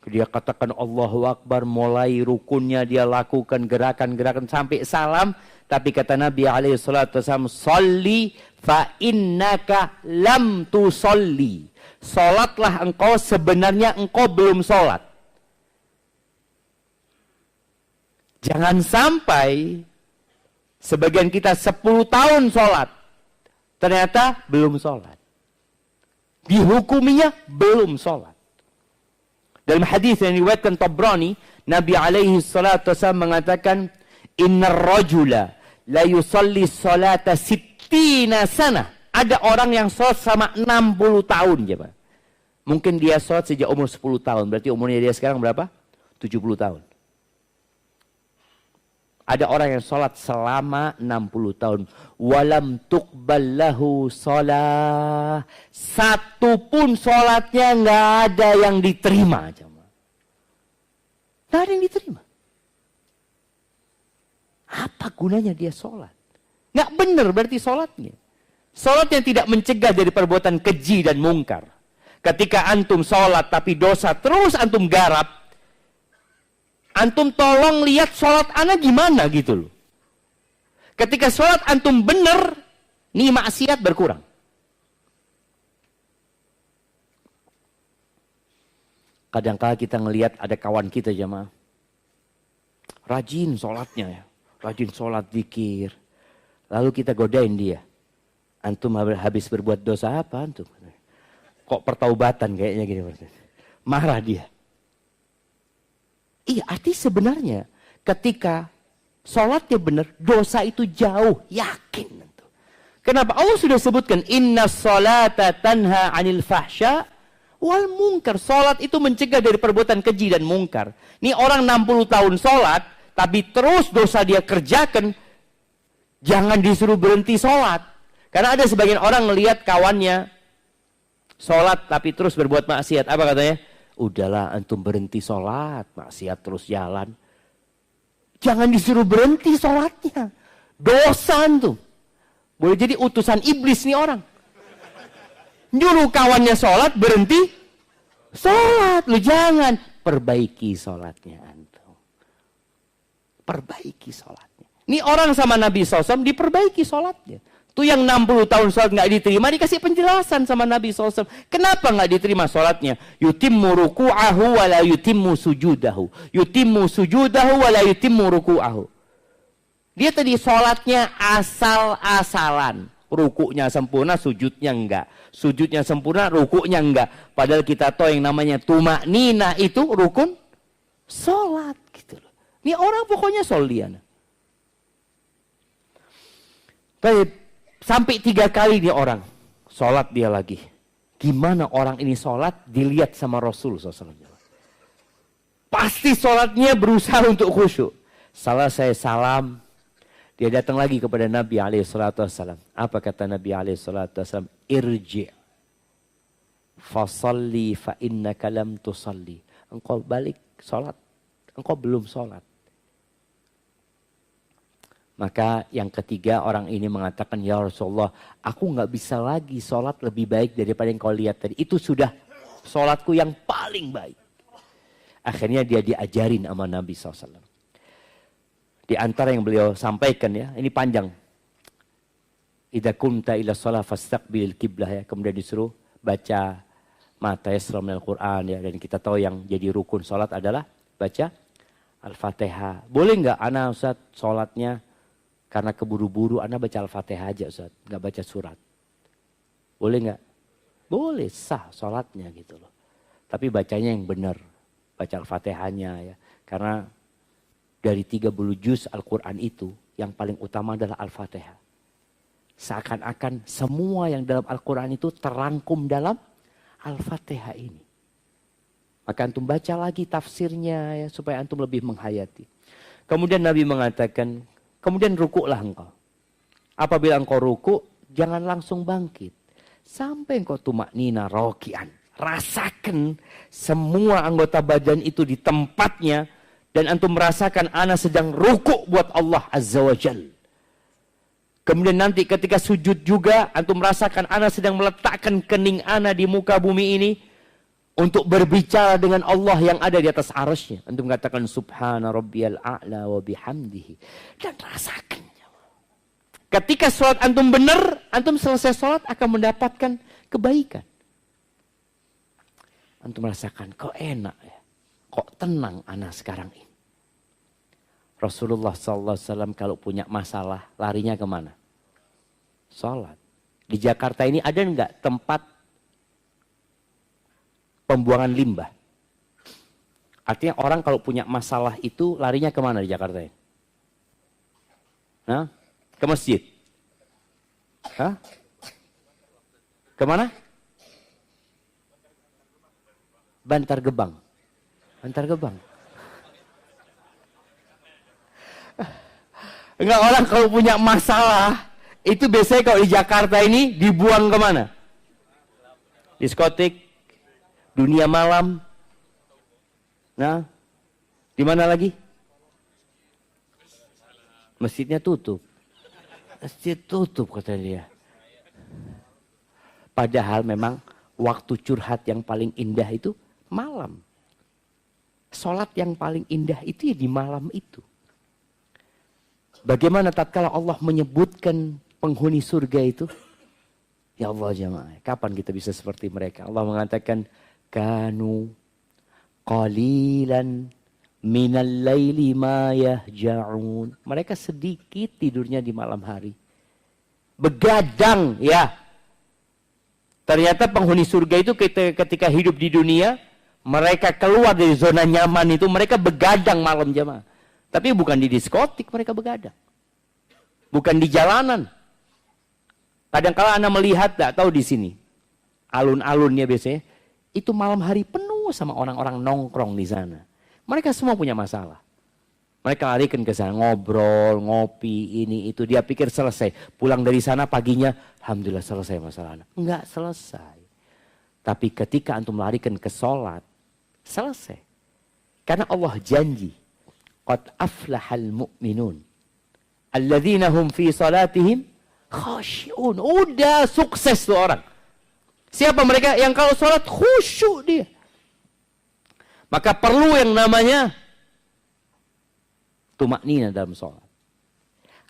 Dia katakan Allahu Akbar, mulai rukunnya dia lakukan gerakan-gerakan sampai salam. Tapi kata Nabi SAW, Salli fa innaka lam tusalli. Sholatlah engkau, sebenarnya engkau belum sholat. Jangan sampai sebagian kita 10 tahun sholat, ternyata belum sholat. Dihukuminya belum sholat. Dalam hadis yang diriwayatkan Tabrani, Nabi alaihi salatu wasallam mengatakan, Innar rajula la yusalli salata sittina sana. Ada orang yang sholat sama 60 tahun. Coba. Mungkin dia sholat sejak umur 10 tahun. Berarti umurnya dia sekarang berapa? 70 tahun. Ada orang yang sholat selama 60 tahun. Walam tuqbal lahu sholah. Satu pun sholatnya nggak ada yang diterima. Nggak ada yang diterima. Apa gunanya dia sholat? Nggak benar berarti sholatnya. Sholat yang tidak mencegah dari perbuatan keji dan mungkar. Ketika antum sholat tapi dosa terus antum garap. Antum tolong lihat sholat anak gimana gitu loh. Ketika sholat antum benar, nih maksiat berkurang. Kadang-kala kita ngelihat ada kawan kita jamaah. Rajin sholatnya ya. Rajin sholat zikir. Lalu kita godain dia. Antum habis berbuat dosa apa antum? Kok pertaubatan kayaknya gini. Marah dia. Iya, arti sebenarnya ketika sholatnya benar, dosa itu jauh, yakin. Kenapa? Allah sudah sebutkan, Inna sholata tanha anil fahsya wal munkar. Sholat itu mencegah dari perbuatan keji dan mungkar. Ini orang 60 tahun sholat, tapi terus dosa dia kerjakan, jangan disuruh berhenti sholat. Karena ada sebagian orang melihat kawannya sholat, tapi terus berbuat maksiat. Apa katanya? Udahlah antum berhenti sholat, maksiat terus jalan. Jangan disuruh berhenti sholatnya. Dosa antum. Boleh jadi utusan iblis nih orang. Nyuruh kawannya sholat, berhenti sholat. Lu jangan. Perbaiki sholatnya antum. Perbaiki sholatnya. Ini orang sama Nabi SAW diperbaiki sholatnya. Itu yang 60 tahun sholat nggak diterima, dikasih penjelasan sama Nabi SAW. Kenapa nggak diterima sholatnya? Yutimmu ruku'ahu wa la yutimmu sujudahu. Yutimmu sujudahu wa la yutimmu ruku'ahu. Dia tadi sholatnya asal-asalan. Rukuknya sempurna, sujudnya enggak. Sujudnya sempurna, rukuknya enggak. Padahal kita tahu yang namanya tumakninah itu rukun sholat gitu loh. Ini orang pokoknya solian. Baik, sampai 3 kali dia orang sholat dia lagi. Gimana orang ini sholat dilihat sama Rasul SAW. Pasti sholatnya berusaha untuk khusyuk. Salah saya salam, dia datang lagi kepada Nabi SAW. Apa kata Nabi SAW? Irji' fasalli fa innaka lam tusalli. Engkau balik sholat, engkau belum sholat. Maka yang ketiga orang ini mengatakan, ya Rasulullah, aku nggak bisa lagi sholat lebih baik daripada yang kau lihat tadi. Itu sudah sholatku yang paling baik. Akhirnya dia diajarin sama Nabi SAW. Di antara yang beliau sampaikan ya, ini panjang. Idza kunta ila shalah fastaqbilil qiblah ya. Kemudian disuruh baca mata yasra minal Quran ya. Dan kita tahu yang jadi rukun sholat adalah baca Al-Fatihah. Boleh nggak ana Ustaz sholatnya karena keburu-buru ana baca Al-Fatihah aja Ustaz, nggak baca surat? Boleh nggak? Boleh, sah sholatnya gitu loh. Tapi bacanya yang benar, baca Al-Fatihahnya ya. Karena dari 30 juz Al-Quran itu yang paling utama adalah Al-Fatihah. Seakan-akan semua yang dalam Al-Quran itu terangkum dalam Al-Fatihah ini. Maka antum baca lagi tafsirnya ya, supaya antum lebih menghayati. Kemudian Nabi mengatakan, kemudian rukuklah engkau. Apabila engkau rukuk, jangan langsung bangkit. Sampai engkau tumaknina rokian. Rasakan semua anggota badan itu di tempatnya. Dan antum merasakan ana sedang rukuk buat Allah Azza wa Jal. Kemudian nanti ketika sujud juga, antum merasakan ana sedang meletakkan kening ana di muka bumi ini. Untuk berbicara dengan Allah yang ada di atas arasnya. Antum katakan subhana rabbiyal a'la wa bihamdihi. Dan rasakan. Ketika sholat antum benar, antum selesai sholat akan mendapatkan kebaikan. Antum merasakan kok enak ya. Kok tenang ana sekarang ini. Rasulullah SAW kalau punya masalah larinya kemana? Sholat. Di Jakarta ini ada enggak tempat pembuangan limbah? Artinya orang kalau punya masalah itu larinya kemana di Jakarta ini? Hah? Ke masjid? Hah? Kemana? Bantar Gebang. Bantar Gebang. Enggak, orang kalau punya masalah itu biasanya kalau di Jakarta ini dibuang kemana? Diskotik, dunia malam. Nah, di mana lagi? Masjidnya tutup. Masjid tutup kata dia. Padahal memang waktu curhat yang paling indah itu malam. Sholat yang paling indah itu ya di malam itu. Bagaimana tatkala Allah menyebutkan penghuni surga itu? Ya Allah jemaah, kapan kita bisa seperti mereka? Allah mengatakan, kanu qalilan minal laili ma yahja'un. Mereka sedikit tidurnya di malam hari. Begadang ya. Ternyata penghuni surga itu ketika hidup di dunia, mereka keluar dari zona nyaman itu, mereka begadang malam jemaah. Tapi bukan di diskotik mereka begadang. Bukan di jalanan. Kadang-kala Anda melihat, tak tahu di sini. Alun-alunnya biasanya, itu malam hari penuh sama orang-orang nongkrong di sana. Mereka semua punya masalah. Mereka larikan ke sana, ngobrol, ngopi, ini, itu. Dia pikir selesai. Pulang dari sana paginya, alhamdulillah selesai masalahnya. Enggak selesai. Tapi ketika antum larikan ke sholat, selesai. Karena Allah janji. Qad aflahal mu'minun. Alladzina hum fi salatihim khashi'un. Udah sukses tuh orang. Siapa mereka? Yang kalau sholat khusyuk dia. Maka perlu yang namanya tumaknina dalam sholat.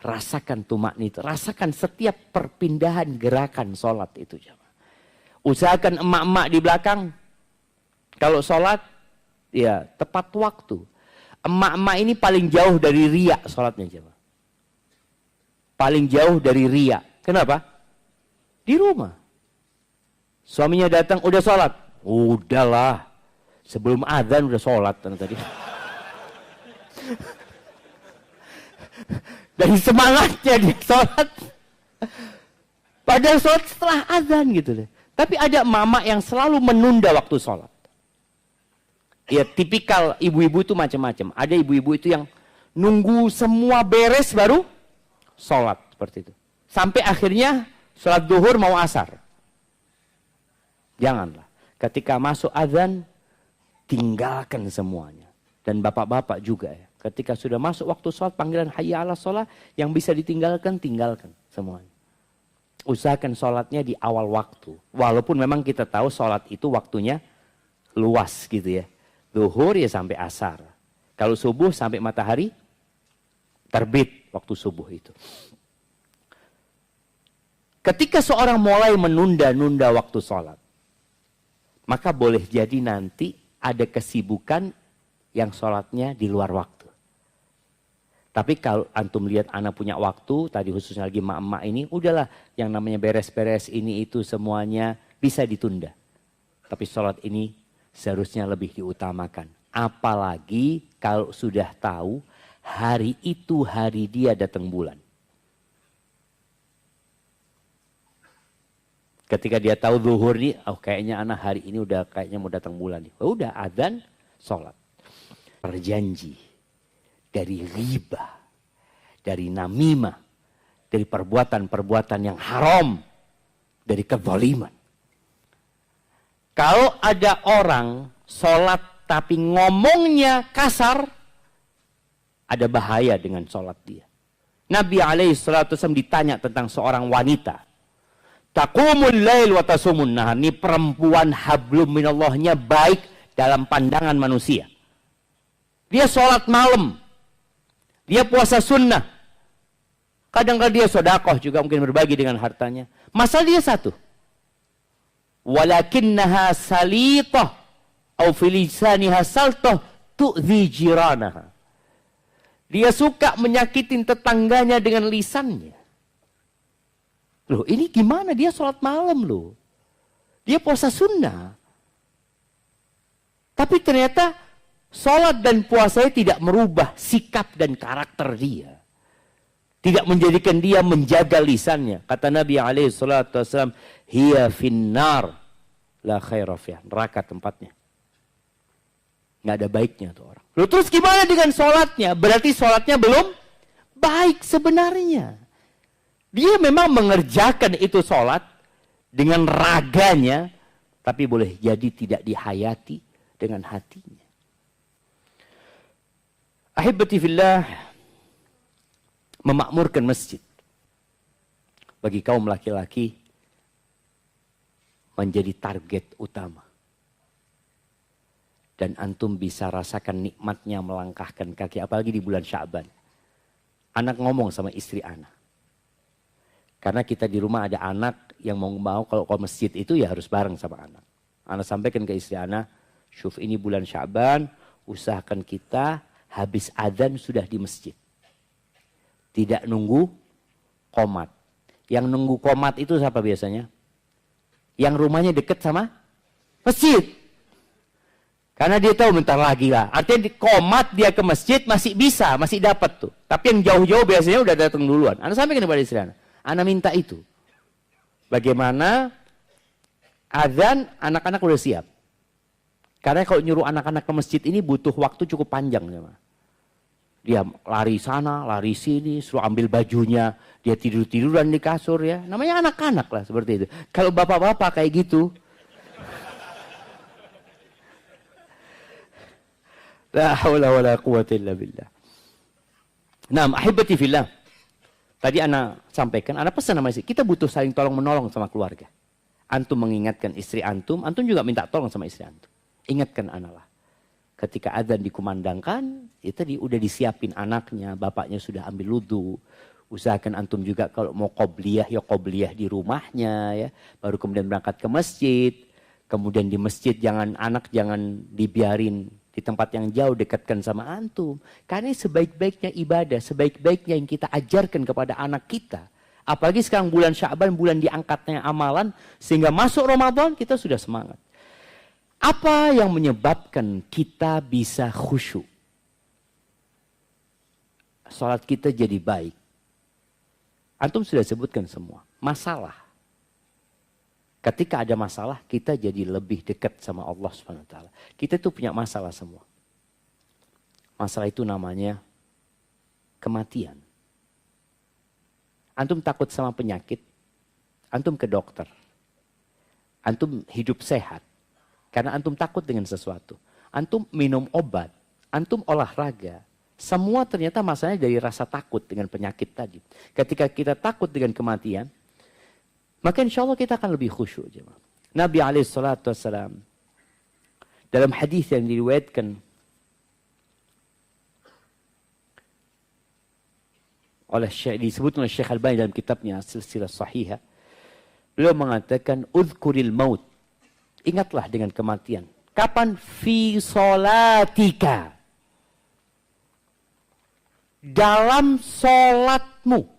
Rasakan tumaknina. Rasakan setiap perpindahan gerakan sholat itu. Usahakan emak-emak di belakang. Kalau sholat, ya tepat waktu. Emak-emak ini paling jauh dari riya sholatnya. Paling jauh dari riya. Kenapa? Di rumah. Suaminya datang, udah sholat. Udahlah. Sebelum adzan udah sholat tadi. Dan semangatnya dia sholat. Padahal sholat setelah adzan gitu deh. Tapi ada mama yang selalu menunda waktu sholat. Ya tipikal ibu-ibu itu macam-macam. Ada ibu-ibu itu yang nunggu semua beres baru sholat. Seperti itu. Sampai akhirnya sholat duhur mau asar. Janganlah. Ketika masuk adzan, tinggalkan semuanya. Dan bapak-bapak juga ya. Ketika sudah masuk waktu sholat, panggilan hayya ala sholat, yang bisa ditinggalkan, tinggalkan semuanya. Usahakan sholatnya di awal waktu. Walaupun memang kita tahu sholat itu waktunya luas gitu ya. Zuhur ya sampai asar. Kalau subuh sampai matahari terbit waktu subuh itu. Ketika seorang mulai menunda-nunda waktu sholat, maka boleh jadi nanti ada kesibukan yang sholatnya di luar waktu. Tapi kalau antum lihat anak punya waktu, tadi khususnya lagi emak-emak ini, udahlah yang namanya beres-beres ini itu semuanya bisa ditunda. Tapi sholat ini seharusnya lebih diutamakan. Apalagi kalau sudah tahu hari itu hari dia datang bulan. Ketika dia tahu zuhur nih, oh kayaknya anak hari ini udah kayaknya mau datang bulan nih. Oh, udah adzan, sholat. Berjanji dari riba, dari namimah, dari perbuatan-perbuatan yang haram, dari kezaliman. Kalau ada orang sholat tapi ngomongnya kasar, ada bahaya dengan sholat dia. Nabi SAW ditanya tentang seorang wanita. Taqumul lail wa tasumun nahar. Ini perempuan hablum minallahnya baik dalam pandangan manusia. Dia sholat malam. Dia puasa sunnah. Kadang-kadang dia sedekah juga mungkin berbagi dengan hartanya. Masalah dia satu. Walakinnaha salitah au filisaniha saltah tu'zi jiranaha. Dia suka menyakitin tetangganya dengan lisannya. Loh, ini gimana? Dia sholat malam loh. Dia puasa sunnah. Tapi ternyata sholat dan puasanya tidak merubah sikap dan karakter dia. Tidak menjadikan dia menjaga lisannya. Kata Nabi SAW, hiya finnar la khaira fiha. Neraka tempatnya. Nggak ada baiknya tuh orang. Loh, terus gimana dengan sholatnya? Berarti sholatnya belum baik sebenarnya. Dia memang mengerjakan itu sholat dengan raganya, tapi boleh jadi tidak dihayati dengan hatinya. Ahibati fillah, memakmurkan masjid bagi kaum laki-laki menjadi target utama. Dan antum bisa rasakan nikmatnya melangkahkan kaki, apalagi di bulan Sya'ban. Anak ngomong sama istri anak. Karena kita di rumah ada anak yang mau kalau ke masjid itu ya harus bareng sama anak. Anak sampaikan ke istri anak, syuf ini bulan Sya'ban, usahakan kita habis adzan sudah di masjid. Tidak nunggu qomat. Yang nunggu qomat itu siapa biasanya? Yang rumahnya dekat sama masjid. Karena dia tahu bentar lagi lah. Artinya di qomat dia ke masjid masih bisa, masih dapat tuh. Tapi yang jauh-jauh biasanya udah datang duluan. Anak sampaikan kepada istri anak. Anak minta itu. Bagaimana adzan anak-anak udah siap. Karena kalau nyuruh anak-anak ke masjid ini butuh waktu cukup panjang. Dia lari sana, lari sini, suruh ambil bajunya. Dia tidur-tiduran di kasur ya. Namanya anak-anak lah seperti itu. Kalau bapak-bapak kayak gitu. La haula wala quwwata illa billah. Nah, ahibati fillah. Tadi anak sampaikan, anak pesan sama istri, kita butuh saling tolong-menolong sama keluarga. Antum mengingatkan istri antum juga minta tolong sama istri antum. Ingatkan anak lah. Ketika adzan dikumandangkan, itu udah disiapin anaknya, bapaknya sudah ambil wudu. Usahakan antum juga kalau mau qobliyah, ya qobliyah di rumahnya, ya. Baru kemudian berangkat ke masjid. Kemudian di masjid anak jangan dibiarin di tempat yang jauh, dekatkan sama antum. Karena sebaik-baiknya ibadah, sebaik-baiknya yang kita ajarkan kepada anak kita Apalagi sekarang bulan Sya'ban, bulan diangkatnya amalan, sehingga masuk Ramadan kita sudah semangat. Apa yang menyebabkan kita bisa khusyuk? Salat kita jadi baik. Antum sudah sebutkan semua. Masalah. Ketika ada masalah, kita jadi lebih dekat sama Allah SWT. Kita tuh punya masalah semua. Masalah itu namanya kematian. Antum takut sama penyakit, antum ke dokter. Antum hidup sehat, karena antum takut dengan sesuatu. Antum minum obat, antum olahraga. Semua ternyata masalahnya dari rasa takut dengan penyakit tadi. Ketika kita takut dengan kematian, maka insya Allah kita akan lebih khusyuk. Nabi SAW dalam hadis yang diriwayatkan oleh disebut oleh Syekh Al-Albani dalam kitabnya Silsilah Sahihah, beliau mengatakan udhkuril maut, ingatlah dengan kematian. Kapan? Fi sholatika, dalam sholatmu.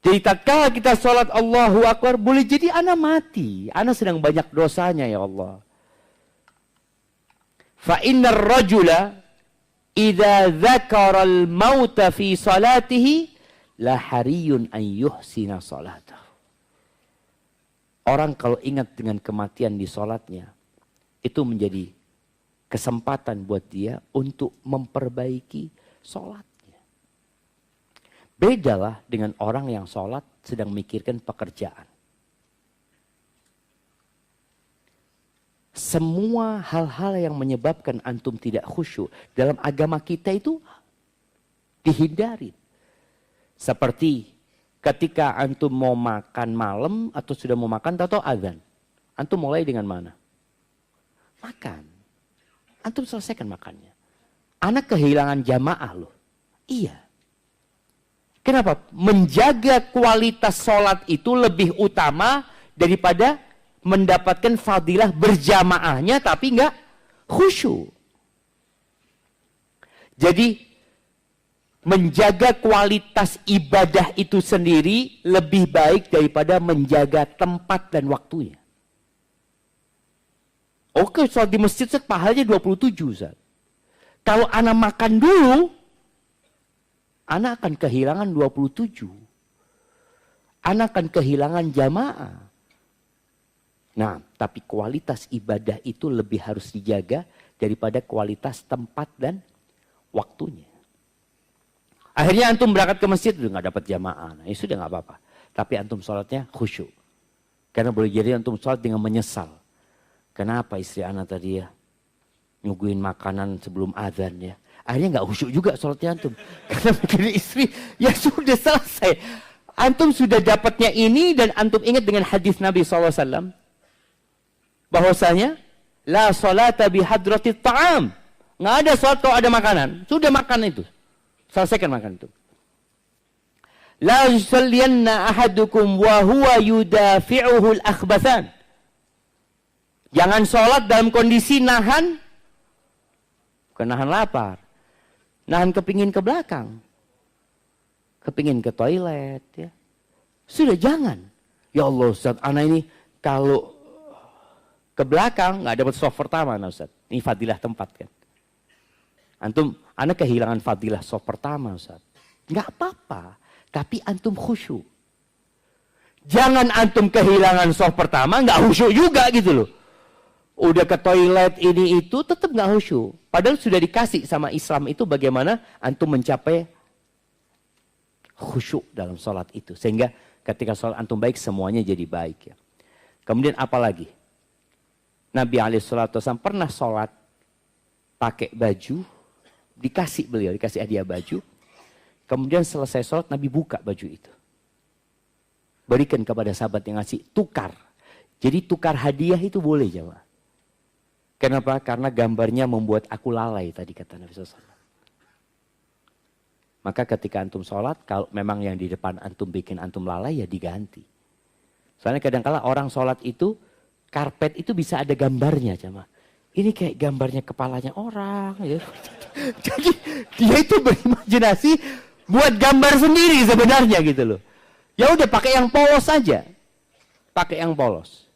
Jadi tatkala kita sholat Allahu Akbar, boleh jadi ana mati, ana sedang banyak dosanya ya Allah. Fa innar rajula idza dzakara al-mauta fi salatihi la hariyun an yuhsina salatahu. Orang kalau ingat dengan kematian di salatnya, itu menjadi kesempatan buat dia untuk memperbaiki salatnya. Bedalah dengan orang yang salat sedang memikirkan pekerjaan. Semua hal-hal yang menyebabkan antum tidak khusyuk dalam agama kita itu dihindari. Seperti ketika antum mau makan malam atau sudah mau makan, tahu azan. Antum mulai dengan mana? Makan. Antum selesaikan makannya. Anak kehilangan jamaah loh. Iya. Kenapa? Menjaga kualitas sholat itu lebih utama daripada mendapatkan fadilah berjamaahnya tapi enggak khusyuk. Jadi menjaga kualitas ibadah itu sendiri lebih baik daripada menjaga tempat dan waktunya. Oke, sholat di masjid pahalanya 27 Ustaz. Kalau anak makan dulu, anak akan kehilangan 27. Anak akan kehilangan jamaah. Nah, tapi kualitas ibadah itu lebih harus dijaga daripada kualitas tempat dan waktunya. Akhirnya antum berangkat ke masjid, udah nggak dapat jamaah. Nah, itu sudah nggak apa-apa. Tapi antum sholatnya khusyuk. Karena boleh jadi antum sholat dengan menyesal. Kenapa istri anak tadi ya nyuguhin makanan sebelum azan ya. Akhirnya nggak khusyuk juga sholatnya antum. Karena mikirin istri, ya sudah selesai. Antum sudah dapatnya ini dan antum ingat dengan hadis Nabi SAW. Bahwasanya la salata bihadratit ta'am. Nggak ada salat kalau ada makanan. Sudah makan itu. Selesaikan makan itu. La yusalliyanna ahadukum wa huwa yudafi'uhu al-akhbathan. Jangan sholat dalam kondisi nahan. Bukan nahan lapar. Nahan kepingin ke belakang. Kepingin ke toilet. Ya. Sudah jangan. Ya Allah Ustaz, anak ini kalau ke belakang nggak dapat soft pertama, nah Ustaz. Ini fadilah tempat kan. Antum, anak kehilangan fadilah soft pertama Ustaz. Nggak apa-apa, tapi antum khusyuk. Jangan antum kehilangan soft pertama, nggak khusyuk juga gitu loh. Udah ke toilet ini itu tetap nggak khusyuk. Padahal sudah dikasih sama Islam itu bagaimana antum mencapai khusyuk dalam sholat itu. Sehingga ketika sholat antum baik, semuanya jadi baik ya. Kemudian apa lagi? Nabi SAW pernah sholat pakai baju, dikasih hadiah baju. Kemudian selesai sholat, Nabi buka baju itu. Berikan kepada sahabat yang ngasih, tukar. Jadi tukar hadiah itu boleh jemaah. Kenapa? Karena gambarnya membuat aku lalai tadi kata Nabi SAW. Maka ketika antum sholat, kalau memang yang di depan antum bikin antum lalai, ya diganti. Soalnya kadang-kala orang sholat itu, karpet itu bisa ada gambarnya, jemaah. Ini kayak gambarnya kepalanya orang. Ya. Jadi dia itu berimajinasi Buat gambar sendiri sebenarnya gitu loh. Ya udah pakai yang polos aja. Pakai yang polos.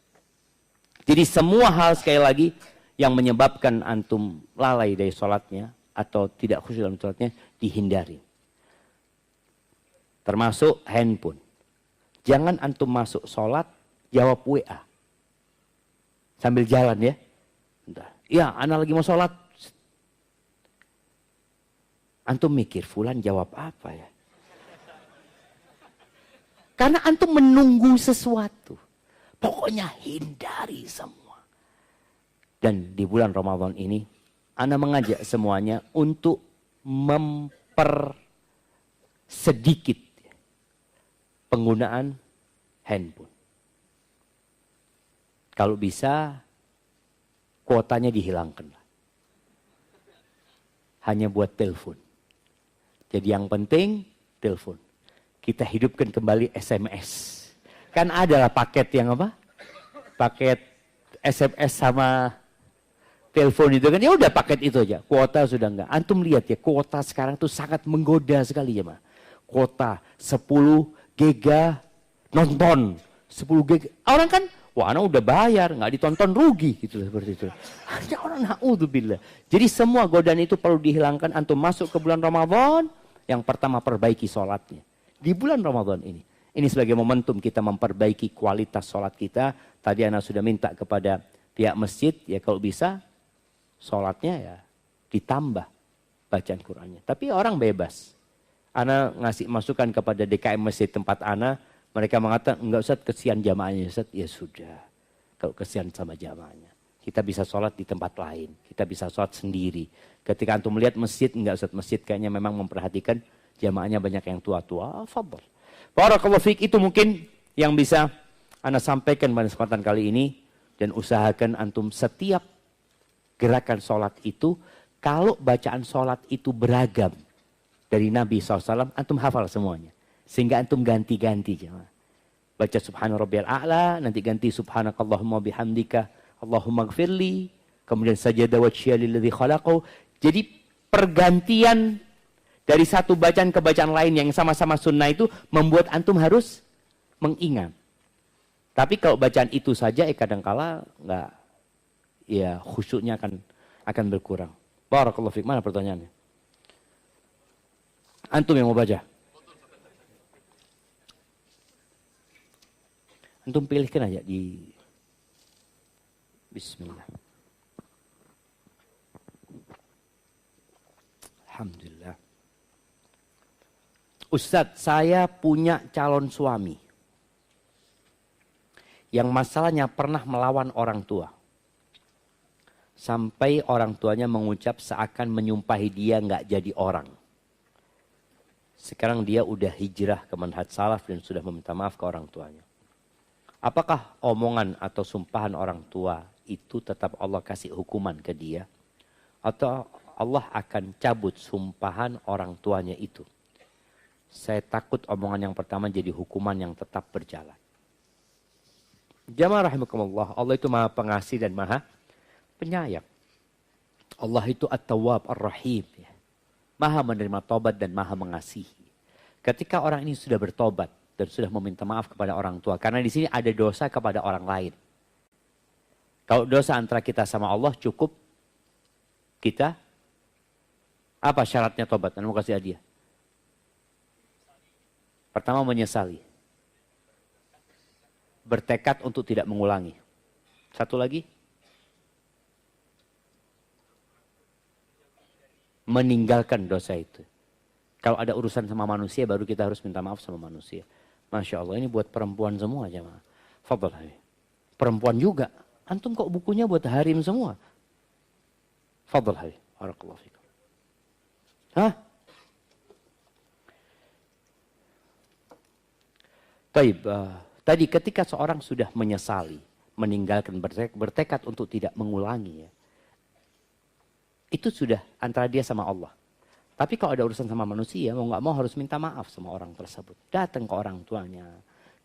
Jadi semua hal sekali lagi yang menyebabkan antum lalai dari sholatnya atau tidak khusyuk dalam sholatnya dihindari. Termasuk handphone. Jangan antum masuk sholat jawab WA. Sambil jalan ya. Bentar. Ya, ana lagi mau sholat. Antum mikir, fulan jawab apa ya? Karena antum menunggu sesuatu. Pokoknya hindari semua. Dan di bulan Ramadan ini, ana mengajak semuanya untuk mempersedikit penggunaan handphone. Kalau bisa, kuotanya dihilangkan. Hanya buat telepon. Jadi yang penting, telepon. Kita hidupkan kembali SMS. Kan adalah paket yang apa? Paket SMS sama telepon itu kan. Ya udah paket itu aja. Kuota sudah enggak. Antum lihat ya, kuota sekarang tuh sangat menggoda sekali ya, Ma. Kuota 10 giga nonton. 10 giga. Orang kan, wah anak udah bayar, nggak ditonton rugi gitu seperti itu. Hanya orang naudzubillah. Jadi semua godaan itu perlu dihilangkan. Antum masuk ke bulan Ramadan, yang pertama perbaiki sholatnya. Di bulan Ramadan ini. Ini sebagai momentum kita memperbaiki kualitas sholat kita. Tadi anak sudah minta kepada pihak masjid, ya kalau bisa sholatnya ya ditambah bacaan Qur'annya. Tapi orang bebas. Ana ngasih masukan kepada DKM masjid tempat Ana, mereka mengatakan, enggak Ustaz, kesian jamaahnya Ustaz. Ya sudah, kalau kesian sama jamaahnya. Kita bisa sholat di tempat lain, kita bisa sholat sendiri. Ketika antum melihat masjid, enggak Ustaz, masjid kayaknya memang memperhatikan jamaahnya banyak yang tua-tua. Fadhal. Barakallahu fiik, itu mungkin yang bisa Ana sampaikan pada kesempatan kali ini. Dan usahakan antum setiap gerakan sholat itu, kalau bacaan sholat itu beragam dari Nabi SAW, antum hafal semuanya. Sehingga antum ganti-ganti. Baca subhana rabbiyal a'la, nanti ganti subhanakallahumma bihamdika, Allahumma gfirli, kemudian sajada wajhiya lilladzi khalaqahu. Jadi pergantian dari satu bacaan ke bacaan lain yang sama-sama sunnah itu membuat antum harus mengingat. Tapi kalau bacaan itu saja kadangkala enggak, ya khusyuknya akan berkurang. Barakallahu fiik. Mana pertanyaannya? Antum yang mau baca. Antum pilihkan aja di Bismillah. Alhamdulillah. Ustadz, saya punya calon suami yang masalahnya pernah melawan orang tua. Sampai orang tuanya mengucap seakan menyumpahi dia nggak jadi orang. Sekarang dia udah hijrah ke manhaj salaf dan sudah meminta maaf ke orang tuanya. Apakah omongan atau sumpahan orang tua itu tetap Allah kasih hukuman ke dia? Atau Allah akan cabut sumpahan orang tuanya itu? Saya takut omongan yang pertama jadi hukuman yang tetap berjalan. Jamaah rahimakumullah, Allah itu maha pengasih dan maha penyayang. Allah itu At-Tawwab Ar-Rahim. Ya. Maha menerima tobat dan maha mengasihi. Ketika orang ini sudah bertobat dan sudah meminta maaf kepada orang tua. Karena di sini ada dosa kepada orang lain. Kalau dosa antara kita sama Allah cukup kita. Apa syaratnya tobat? Anda mau kasih hadiah. Pertama menyesali. Bertekad untuk tidak mengulangi. Satu lagi. Meninggalkan dosa itu. Kalau ada urusan sama manusia baru kita harus minta maaf sama manusia. Masya Allah, ini buat perempuan semua jemaah. Fadhal Habib. Perempuan juga. Antum kok bukunya buat harim semua? Fadhal Habib. Barakallahu fikum. Hah? Baik, tadi ketika seorang sudah menyesali, meninggalkan, bertekad untuk tidak mengulangi, ya, itu sudah antara dia sama Allah. Tapi kalau ada urusan sama manusia, mau nggak mau harus minta maaf sama orang tersebut. Datang ke orang tuanya,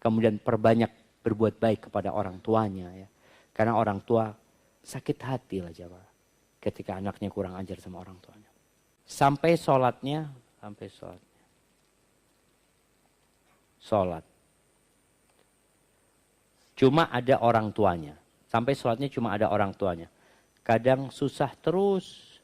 kemudian perbanyak berbuat baik kepada orang tuanya. Ya. Karena orang tua sakit hati lah jemaah ketika anaknya kurang ajar sama orang tuanya. Sampai sholatnya. sholat. Cuma ada orang tuanya. Sampai sholatnya cuma ada orang tuanya. Kadang susah terus.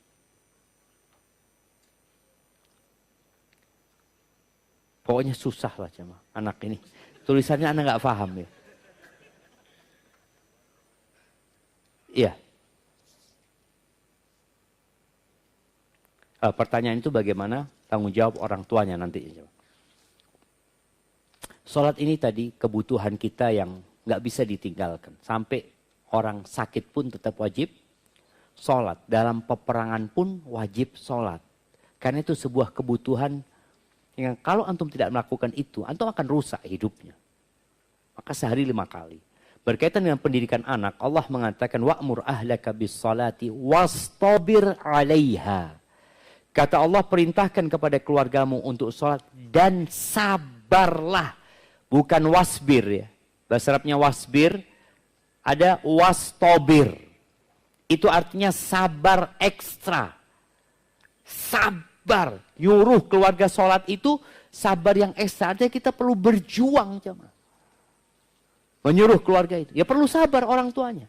Pokoknya susah lah jemaah anak ini. Tulisannya anak nggak paham ya. Iya. Pertanyaan itu bagaimana tanggung jawab orang tuanya nanti. Sholat ini tadi kebutuhan kita yang nggak bisa ditinggalkan. Sampai orang sakit pun tetap wajib sholat. Dalam peperangan pun wajib sholat. Karena itu sebuah kebutuhan yang kalau antum tidak melakukan itu, antum akan rusak hidupnya. Maka sehari 5 kali. Berkaitan dengan pendidikan anak, Allah mengatakan wa'mur ahlaka bis salati wastabir 'alaiha. Kata Allah, perintahkan kepada keluargamu untuk sholat dan sabarlah. Bukan wasbir ya. Bahasa Arabnya wasbir, ada wastobir. Itu artinya sabar ekstra. Sabar. Nyuruh keluarga sholat itu sabar yang ekstra. Artinya kita perlu berjuang. Menyuruh keluarga itu. Ya perlu sabar orang tuanya.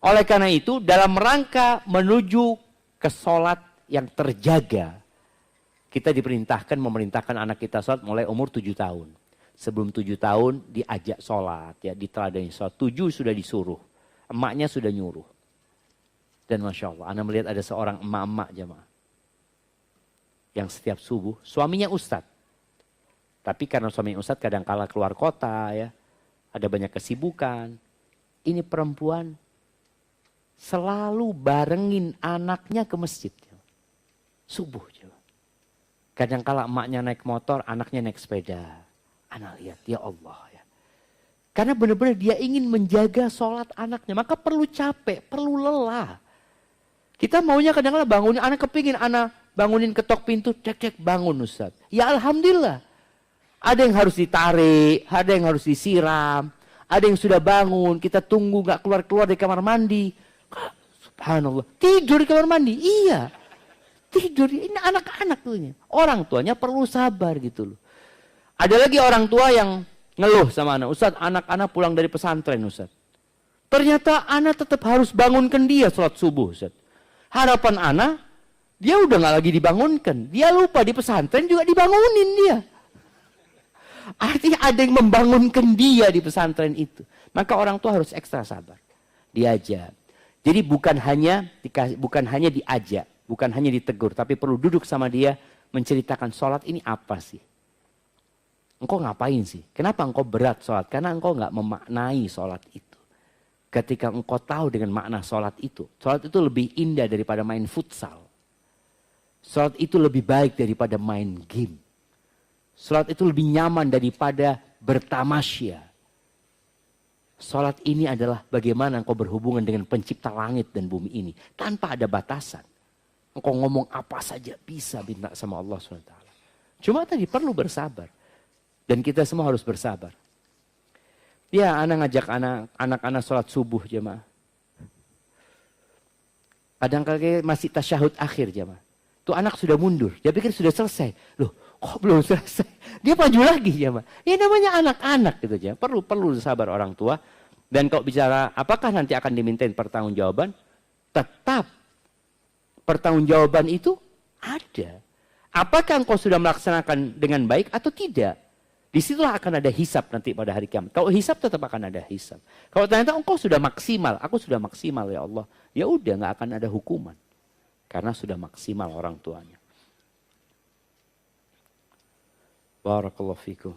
Oleh karena itu, dalam rangka menuju ke sholat yang terjaga, kita diperintahkan memerintahkan anak kita sholat mulai umur 7 tahun. Sebelum 7 tahun diajak sholat, ya diteladani sholat. 7 sudah disuruh, emaknya sudah nyuruh. Dan Masya Allah, Anda melihat ada seorang emak-emak jemaah. Yang setiap subuh, suaminya ustadz. Tapi karena suaminya ustadz kadang kala keluar kota ya, ada banyak kesibukan. Ini perempuan selalu barengin anaknya ke masjid. Subuh. Kadang-kala emaknya naik motor, anaknya naik sepeda. Anak lihat, ya Allah ya. Karena benar-benar dia ingin menjaga sholat anaknya. Maka perlu capek, perlu lelah. Kita maunya kadang-kala bangunin, anak kepingin anak bangunin ketok pintu, cek-cek bangun Ustaz. Ya Alhamdulillah. Ada yang harus ditarik, ada yang harus disiram. Ada yang sudah bangun, kita tunggu gak keluar-keluar dari kamar mandi. Subhanallah, tidur di kamar mandi, iya. Tidur, ini anak-anak tuh. Orang tuanya perlu sabar gitu loh. Ada lagi orang tua yang ngeluh sama anak. Ustaz, anak-anak pulang dari pesantren Ustaz. Ternyata anak tetap harus bangunkan dia sholat subuh Ustaz. Harapan anak, dia udah gak lagi dibangunkan. Dia lupa di pesantren juga dibangunin dia. Artinya ada yang membangunkan dia di pesantren itu. Maka orang tua harus ekstra sabar. Diajak. Jadi bukan hanya diajak. Bukan hanya ditegur, tapi perlu duduk sama dia, menceritakan sholat ini apa sih? Engkau ngapain sih? Kenapa engkau berat sholat? Karena engkau nggak memaknai sholat itu. Ketika engkau tahu dengan makna sholat itu lebih indah daripada main futsal. Sholat itu lebih baik daripada main game. Sholat itu lebih nyaman daripada bertamasya. Sholat ini adalah bagaimana engkau berhubungan dengan pencipta langit dan bumi ini. Tanpa ada batasan. Engkau ngomong apa saja bisa minta sama Allah SWT. Cuma tadi perlu bersabar. Dan kita semua harus bersabar. Ya, anak ngajak anak-anak sholat subuh jemaah. Kadang-kadang masih tasyahud akhir jemaah. Tuh anak sudah mundur. Dia pikir sudah selesai. Loh, kok belum selesai? Dia maju lagi jemaah. Ya namanya anak-anak gitu aja. Perlu sabar orang tua. Dan kalau bicara apakah nanti akan dimintain pertanggungjawaban? Tetap. Pertanggungjawaban itu ada. Apakah engkau sudah melaksanakan dengan baik atau tidak? Disitulah akan ada hisab nanti pada hari kiamat. Kalau hisab tetap akan ada hisab. Kalau ternyata engkau sudah maksimal, aku sudah maksimal ya Allah. Ya udah nggak akan ada hukuman. Karena sudah maksimal orang tuanya. Barakallahu fikum.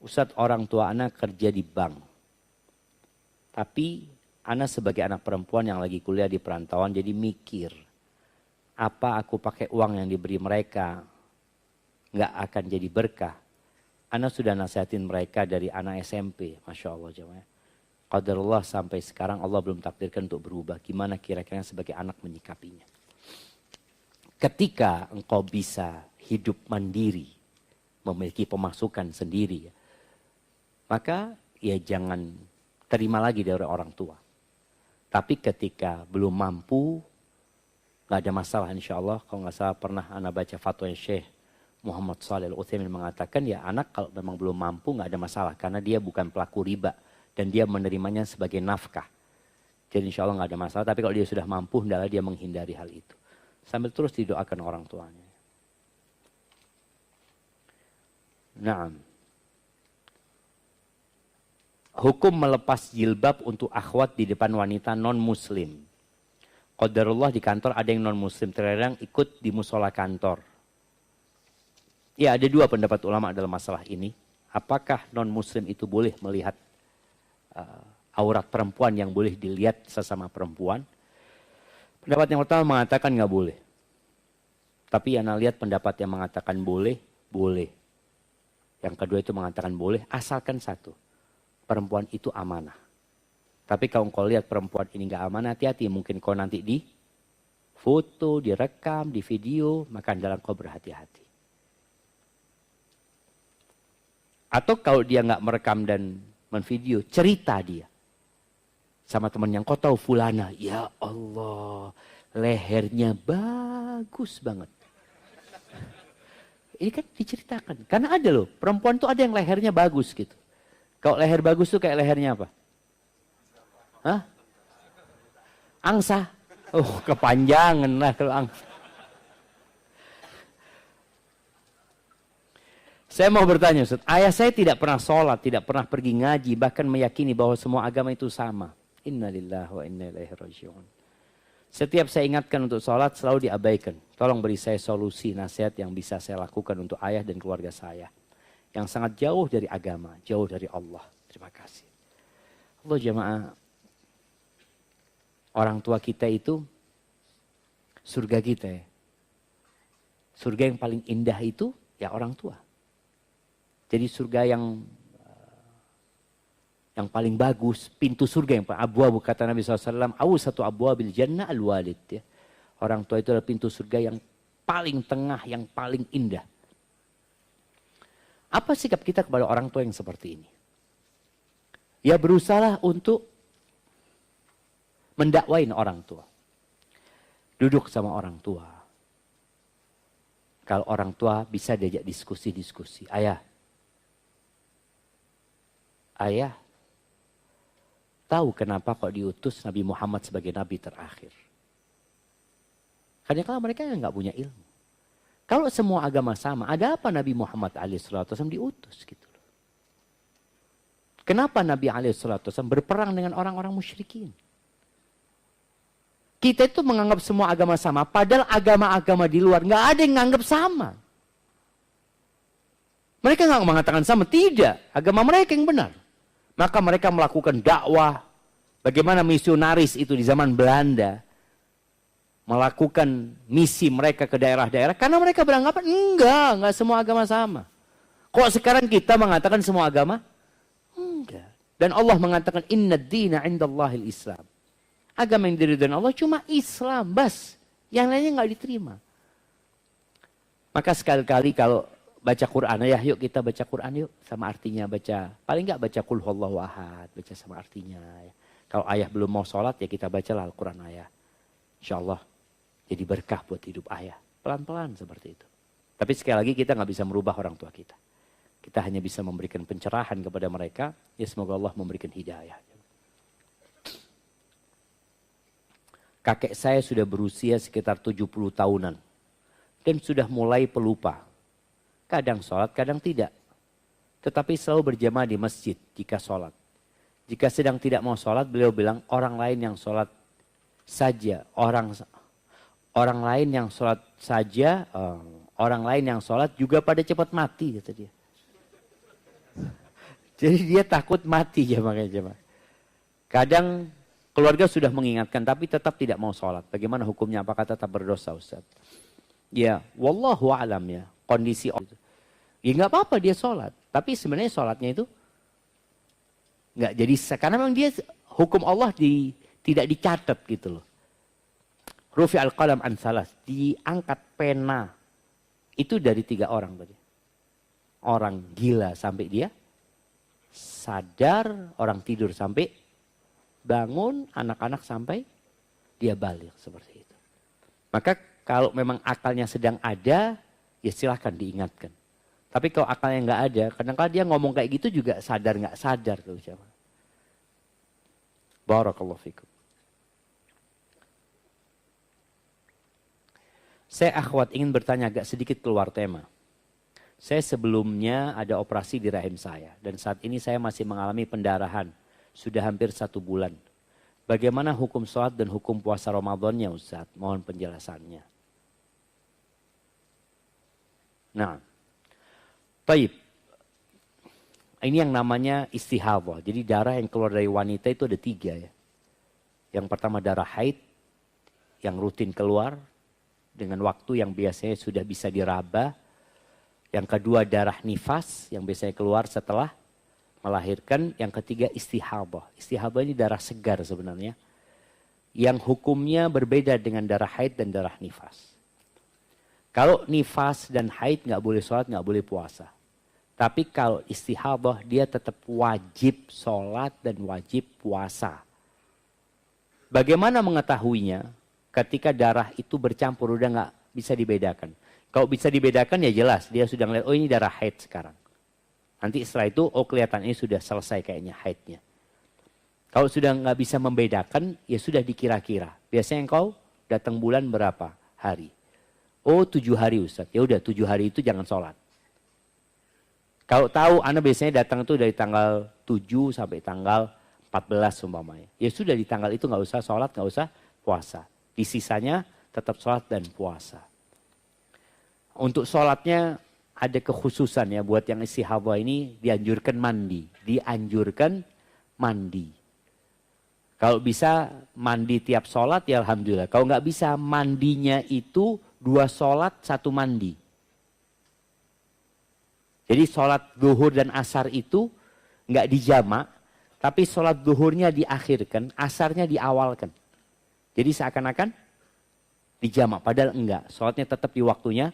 Ustadz, orang tua anak kerja di bank. Tapi anak sebagai anak perempuan yang lagi kuliah di perantauan jadi mikir. Apa aku pakai uang yang diberi mereka nggak akan jadi berkah. Anak sudah nasihatin mereka dari anak SMP. Masya Allah jemaah. Qadarullah sampai sekarang Allah belum takdirkan untuk berubah. Gimana kira-kira sebagai anak menyikapinya. Ketika engkau bisa hidup mandiri. Memiliki pemasukan sendiri. Maka ya jangan terima lagi dari orang tua. Tapi ketika belum mampu, gak ada masalah insya Allah. Kalau gak salah pernah anak baca fatwa Syekh Muhammad Shalih Al-Utsaimin mengatakan ya anak kalau memang belum mampu nggak ada masalah karena dia bukan pelaku riba dan dia menerimanya sebagai nafkah. Jadi insya Allah nggak ada masalah. Tapi kalau dia sudah mampu, hendaklah dia menghindari hal itu. Sambil terus didoakan orang tuanya. Naam. Hukum melepas jilbab untuk akhwat di depan wanita non-muslim. Qadarullah di kantor ada yang non-muslim. Terkadang ikut di musola kantor. Ya ada dua pendapat ulama dalam masalah ini. Apakah non-muslim itu boleh melihat aurat perempuan yang boleh dilihat sesama perempuan? Pendapat yang pertama mengatakan nggak boleh. Tapi yang lihat pendapat yang mengatakan boleh, boleh. Yang kedua itu mengatakan boleh, asalkan satu. Perempuan itu amanah. Tapi kalau kau lihat perempuan ini nggak amanah, hati-hati. Mungkin kau nanti di foto, direkam, di video, maka dalam kau berhati-hati. Atau kalau dia nggak merekam dan menvideo, cerita dia. Sama teman yang kau tahu fulana, ya Allah, lehernya bagus banget. Ini kan diceritakan. Karena ada loh, perempuan tuh ada yang lehernya bagus gitu. Kalau leher bagus tuh kayak lehernya apa? Hah? Angsa. Oh, kepanjangan lah kalau angsa. Saya mau bertanya Ustaz, ayah saya tidak pernah sholat, tidak pernah pergi ngaji, bahkan meyakini bahwa semua agama itu sama. Innalillahi wa inna ilaihi raji'un. Setiap saya ingatkan untuk sholat selalu diabaikan. Tolong beri saya solusi, nasihat yang bisa saya lakukan untuk ayah dan keluarga saya. Yang sangat jauh dari agama, jauh dari Allah. Terima kasih. Allah jamaah, orang tua kita itu surga kita ya. Surga yang paling indah itu ya orang tua. Jadi surga yang paling bagus, pintu surga yang abu-abu kata Nabi SAW, satu abwabil jannah al-walid. Ya. Orang tua itu adalah pintu surga yang paling tengah, yang paling indah. Apa sikap kita kepada orang tua yang seperti ini? Ya berusaha untuk mendakwain orang tua. Duduk sama orang tua. Kalau orang tua bisa diajak diskusi-diskusi. Ayah, tahu kenapa kok diutus Nabi Muhammad sebagai Nabi terakhir? Karena kalau mereka nggak punya ilmu. Kalau semua agama sama, ada apa Nabi Muhammad SAW diutus gitu loh. Kenapa Nabi SAW berperang dengan orang-orang musyrikin? Kita itu menganggap semua agama sama, padahal agama-agama di luar nggak ada yang menganggap sama. Mereka nggak mengatakan sama, tidak. Agama mereka yang benar. Maka mereka melakukan dakwah. Bagaimana misionaris itu di zaman Belanda melakukan misi mereka ke daerah-daerah karena mereka beranggapan enggak semua agama sama. Kok sekarang kita mengatakan semua agama? Enggak. Dan Allah mengatakan innad dina 'indallahil Islam. Agama yang diridhoi Allah cuma Islam, bas. Yang lainnya enggak diterima. Maka sekali-kali kalau baca Quran, ya yuk kita baca Quran yuk sama artinya baca. Paling enggak baca qul huwallahu ahad, baca sama artinya ya. Kalau ayah belum mau sholat ya kita bacalah Al-Quran ayah. Insyaallah jadi berkah buat hidup ayah. Pelan-pelan seperti itu. Tapi sekali lagi kita nggak bisa merubah orang tua kita. Kita hanya bisa memberikan pencerahan kepada mereka. Ya semoga Allah memberikan hidayah. Kakek saya sudah berusia sekitar 70 tahunan. Dan sudah mulai pelupa. Kadang sholat, kadang tidak. Tetapi selalu berjamaah di masjid jika sholat. Jika sedang tidak mau sholat, beliau bilang orang lain yang sholat saja. Orang lain yang sholat saja, orang lain yang sholat juga pada cepat mati, kata dia. Jadi dia takut mati jemaah. Kadang keluarga sudah mengingatkan, tapi tetap tidak mau sholat. Bagaimana hukumnya? Apakah tetap berdosa, Ustaz? Ya, wallahu a'lam ya. Kondisi itu. Ya nggak apa-apa dia sholat, tapi sebenarnya sholatnya itu nggak jadi karena memang dia hukum Allah tidak dicatat gitu loh. Rufi al-qalam an salas, diangkat pena itu dari 3 orang tadi. Orang gila sampai dia sadar, orang tidur sampai bangun, anak-anak sampai dia balik seperti itu. Maka kalau memang akalnya sedang ada, ya silahkan diingatkan. Tapi kalau akalnya nggak ada, kadang-kadang dia ngomong kayak gitu juga sadar nggak sadar tuh jamaah. Barakallahu fikum. Saya akhwat ingin bertanya agak sedikit keluar tema. Saya sebelumnya ada operasi di rahim saya dan saat ini saya masih mengalami pendarahan. Sudah hampir 1 bulan. Bagaimana hukum sholat dan hukum puasa Ramadannya Ustaz? Mohon penjelasannya. Nah, baik. Ini yang namanya istihadah. Jadi darah yang keluar dari wanita itu ada 3 ya. Yang pertama darah haid yang rutin keluar dengan waktu yang biasanya sudah bisa diraba. Yang kedua darah nifas yang biasanya keluar setelah melahirkan. Yang ketiga istihadah. Istihadah ini darah segar sebenarnya. Yang hukumnya berbeda dengan darah haid dan darah nifas. Kalau nifas dan haid nggak boleh sholat, nggak boleh puasa. Tapi kalau istihadah dia tetap wajib sholat dan wajib puasa. Bagaimana mengetahuinya? Ketika darah itu bercampur udah nggak bisa dibedakan. Kalau bisa dibedakan ya jelas dia sudah ngeliat, oh ini darah haid sekarang. Nanti setelah itu, oh kelihatan ini sudah selesai kayaknya haidnya. Kalau sudah nggak bisa membedakan, ya sudah dikira-kira. Biasanya engkau datang bulan berapa hari? Oh 7 hari Ustaz. Ya udah 7 hari itu jangan sholat. Kalau tahu Anda biasanya datang tuh dari tanggal 7 sampai tanggal 14 umpamanya. Ya sudah di tanggal itu nggak usah sholat, nggak usah puasa. Di sisanya tetap sholat dan puasa. Untuk sholatnya ada kekhususan ya buat yang istihadah ini dianjurkan mandi. Dianjurkan mandi. Kalau bisa mandi tiap sholat ya alhamdulillah. Kalau nggak bisa mandinya itu 2 sholat 1 mandi. Jadi sholat zuhur dan asar itu nggak dijamak. Tapi sholat zuhurnya diakhirkan, asarnya diawalkan. Jadi seakan-akan dijamak. Padahal enggak. Sholatnya tetap di waktunya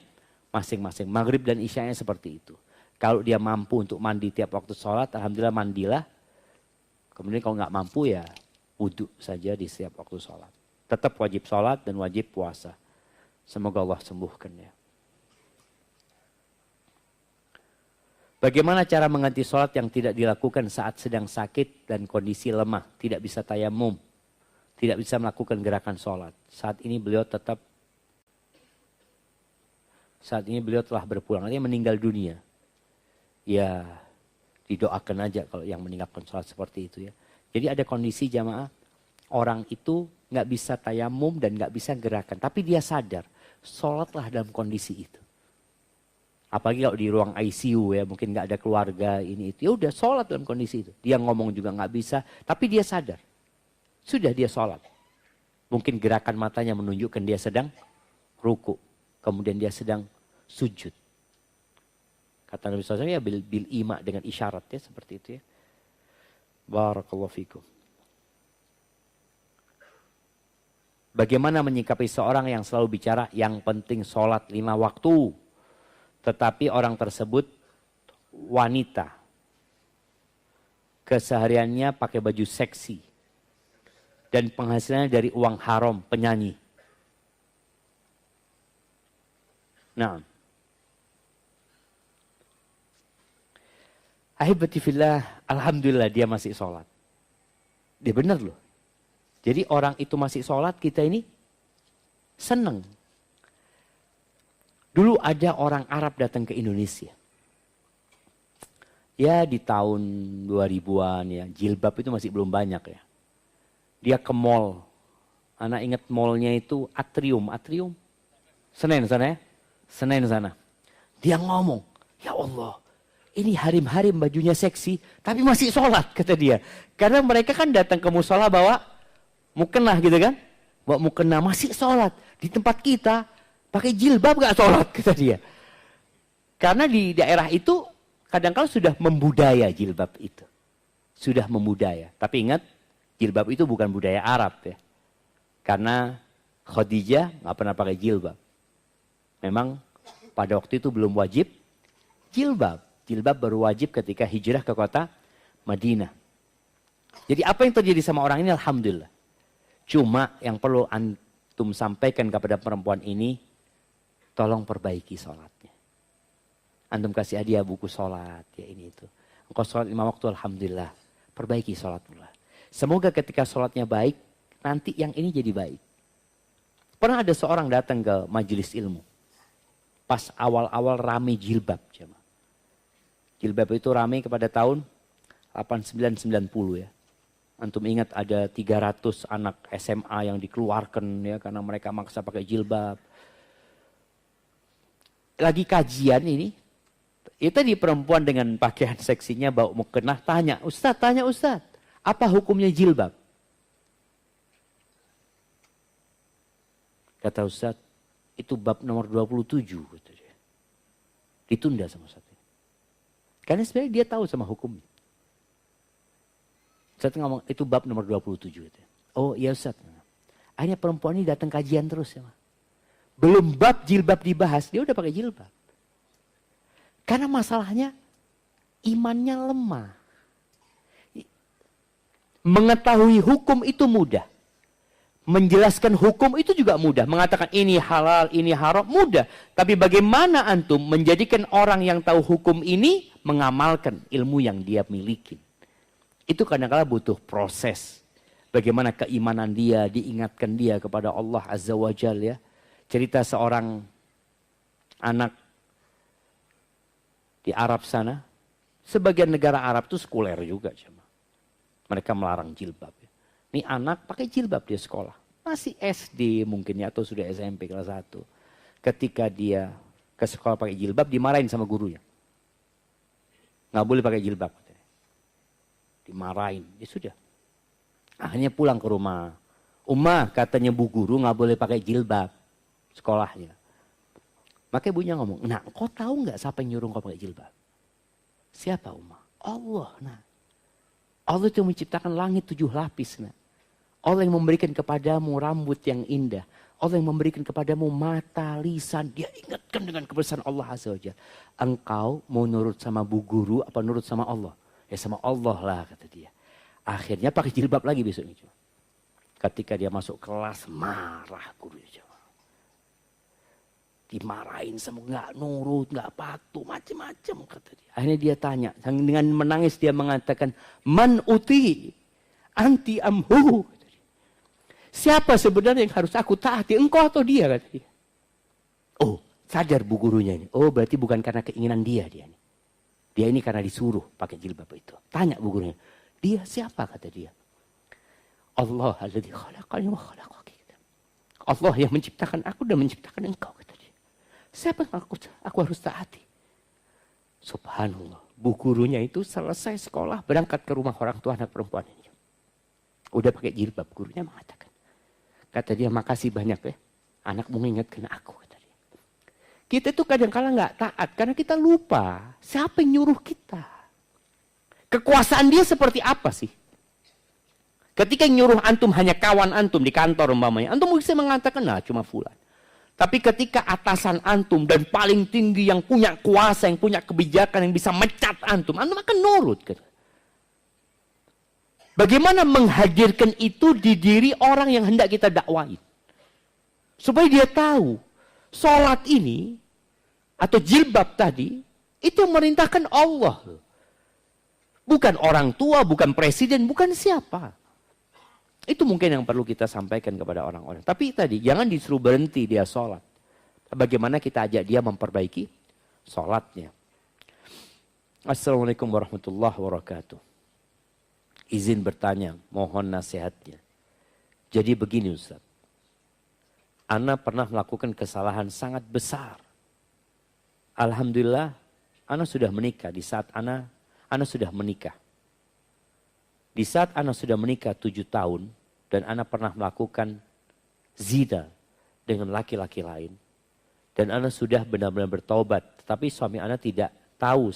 masing-masing. Maghrib dan isyanya seperti itu. Kalau dia mampu untuk mandi tiap waktu sholat, alhamdulillah mandilah. Kemudian kalau nggak mampu ya wudhu saja di setiap waktu sholat. Tetap wajib sholat dan wajib puasa. Semoga Allah sembuhkan ya. Bagaimana cara mengganti sholat yang tidak dilakukan saat sedang sakit dan kondisi lemah, tidak bisa tayamum, tidak bisa melakukan gerakan sholat. Saat ini beliau telah berpulang, artinya meninggal dunia. Ya didoakan aja kalau yang meninggalkan sholat seperti itu ya. Jadi ada kondisi jamaah, orang itu nggak bisa tayamum dan nggak bisa gerakan, tapi dia sadar, sholatlah dalam kondisi itu. Apalagi kalau di ruang ICU ya, mungkin nggak ada keluarga ini itu. Ya udah sholat dalam kondisi itu. Dia ngomong juga nggak bisa, tapi dia sadar. Sudah dia sholat. Mungkin gerakan matanya menunjukkan dia sedang ruku. Kemudian dia sedang sujud. Kata Nabi SAW ya bil ima dengan isyarat ya seperti itu ya. Barakallahu fikum. Bagaimana menyikapi seorang yang selalu bicara yang penting sholat 5 waktu. Tetapi orang tersebut wanita. Kesehariannya pakai baju seksi. Dan penghasilannya dari uang haram, penyanyi. Nah. Ahibati fillah, alhamdulillah dia masih sholat. Dia benar loh. Jadi orang itu masih sholat, kita ini seneng. Dulu ada orang Arab datang ke Indonesia. Ya di tahun 2000-an ya, jilbab itu masih belum banyak ya. Dia ke mall. Anak ingat mallnya itu Atrium. Senen sana ya. Senen sana. Dia ngomong, ya Allah, ini harim-harim bajunya seksi, tapi masih sholat kata dia. Karena mereka kan datang ke musola bawa mukena gitu kan. Bawa mukena masih sholat. Di tempat kita, pakai jilbab gak sholat, kata dia. Karena di daerah itu kadang-kadang sudah membudaya jilbab itu. Sudah membudaya. Tapi ingat, jilbab itu bukan budaya Arab ya. Karena Khadijah gak pernah pakai jilbab. Memang pada waktu itu belum wajib jilbab. Jilbab baru wajib ketika hijrah ke kota Madinah. Jadi apa yang terjadi sama orang ini alhamdulillah. Cuma yang perlu antum sampaikan kepada perempuan ini, tolong perbaiki sholatnya. Antum kasih hadiah buku sholat, ya ini itu. Engkau sholat 5 waktu, alhamdulillah. Perbaiki sholat pula. Semoga ketika sholatnya baik, nanti yang ini jadi baik. Pernah ada seorang datang ke majelis ilmu. Pas awal-awal rame jilbab. Jilbab itu rame kepada tahun 89-90 ya. Antum ingat ada 300 anak SMA yang dikeluarkan ya karena mereka maksa pakai jilbab. Lagi kajian ini, itu di perempuan dengan pakaian seksinya bawa mukena tanya Ustaz, apa hukumnya jilbab? Kata Ustaz, itu bab nomor 27. Kata dia. Ditunda sama Ustaz. Karena sebenarnya dia tahu sama hukumnya. Ustaz ngomong, itu bab nomor 27. Kata. Oh iya Ustaz. Akhirnya perempuan ini datang kajian terus ya. Belum bab jilbab dibahas, dia udah pakai jilbab. Karena masalahnya imannya lemah. Mengetahui hukum itu mudah. Menjelaskan hukum itu juga mudah. Mengatakan ini halal, ini haram, mudah. Tapi bagaimana antum menjadikan orang yang tahu hukum ini mengamalkan ilmu yang dia miliki. Itu kadang-kadang butuh proses. Bagaimana keimanan dia, diingatkan dia kepada Allah Azza wa Jalla ya. Cerita seorang anak di Arab sana. Sebagian negara Arab itu sekuler juga. Mereka melarang jilbab. Ini anak pakai jilbab dia sekolah. Masih SD mungkin ya atau sudah SMP kelas 1. Ketika dia ke sekolah pakai jilbab dimarahin sama gurunya. Nggak boleh pakai jilbab. Dimarahin. Ya sudah. Akhirnya pulang ke rumah. Umma katanya bu guru nggak boleh pakai jilbab. Sekolahnya. Makanya ibunya ngomong, nah kau tahu nggak siapa yang nyuruh kau pakai jilbab? Siapa Umma? Allah. Nah, Allah itu menciptakan langit 7 lapis. Nah. Allah yang memberikan kepadamu rambut yang indah. Allah yang memberikan kepadamu mata, lisan. Dia ingatkan dengan kebesaran Allah Azza wa Jalla. Engkau mau nurut sama bu guru apa nurut sama Allah? Ya sama Allah lah kata dia. Akhirnya pakai jilbab lagi besoknya. Ketika dia masuk kelas marah gurunya. Dimarahin sama nggak nurut, nggak patuh, macam-macam kata dia. Akhirnya dia tanya, dengan menangis dia mengatakan, man uti, anti amhu. Siapa sebenarnya yang harus aku taati, engkau atau dia kata dia. Oh, sadar bu gurunya ini. Oh, berarti bukan karena keinginan dia ini. Dia ini karena disuruh pakai jilbab itu. Tanya bu gurunya, dia siapa kata dia. Allah alladzi khalaqani wa khalaqaki. Allah yang menciptakan aku dan menciptakan engkau kata dia. Siapa yang aku harus taati? Subhanallah. Bu gurunya itu selesai sekolah berangkat ke rumah orang tua anak perempuan ini. Udah pakai jilbab gurunya mengatakan. Kata dia makasih banyak ya. Anak mengingatkan aku kata dia. Kita itu kadang-kadang nggak taat karena kita lupa siapa yang nyuruh kita. Kekuasaan dia seperti apa sih? Ketika yang nyuruh antum hanya kawan antum di kantor umpamanya, antum bisa mengatakan nah cuma fulan. Tapi ketika atasan antum dan paling tinggi yang punya kuasa, yang punya kebijakan, yang bisa mecat antum akan nurut. Bagaimana menghadirkan itu di diri orang yang hendak kita dakwain? Supaya dia tahu, sholat ini, atau jilbab tadi, itu merintahkan Allah. Bukan orang tua, bukan presiden, bukan siapa. Itu mungkin yang perlu kita sampaikan kepada orang-orang. Tapi tadi, jangan disuruh berhenti dia sholat. Bagaimana kita ajak dia memperbaiki sholatnya. Assalamualaikum warahmatullahi wabarakatuh. Izin bertanya, mohon nasihatnya. Jadi begini Ustaz. Ana pernah melakukan kesalahan sangat besar. Alhamdulillah, Ana sudah menikah. Di saat Ana sudah menikah. Di saat Ana sudah menikah 7 tahun dan Ana pernah melakukan zina dengan laki-laki lain. Dan Ana sudah benar-benar bertaubat. Tetapi suami Ana tidak tahu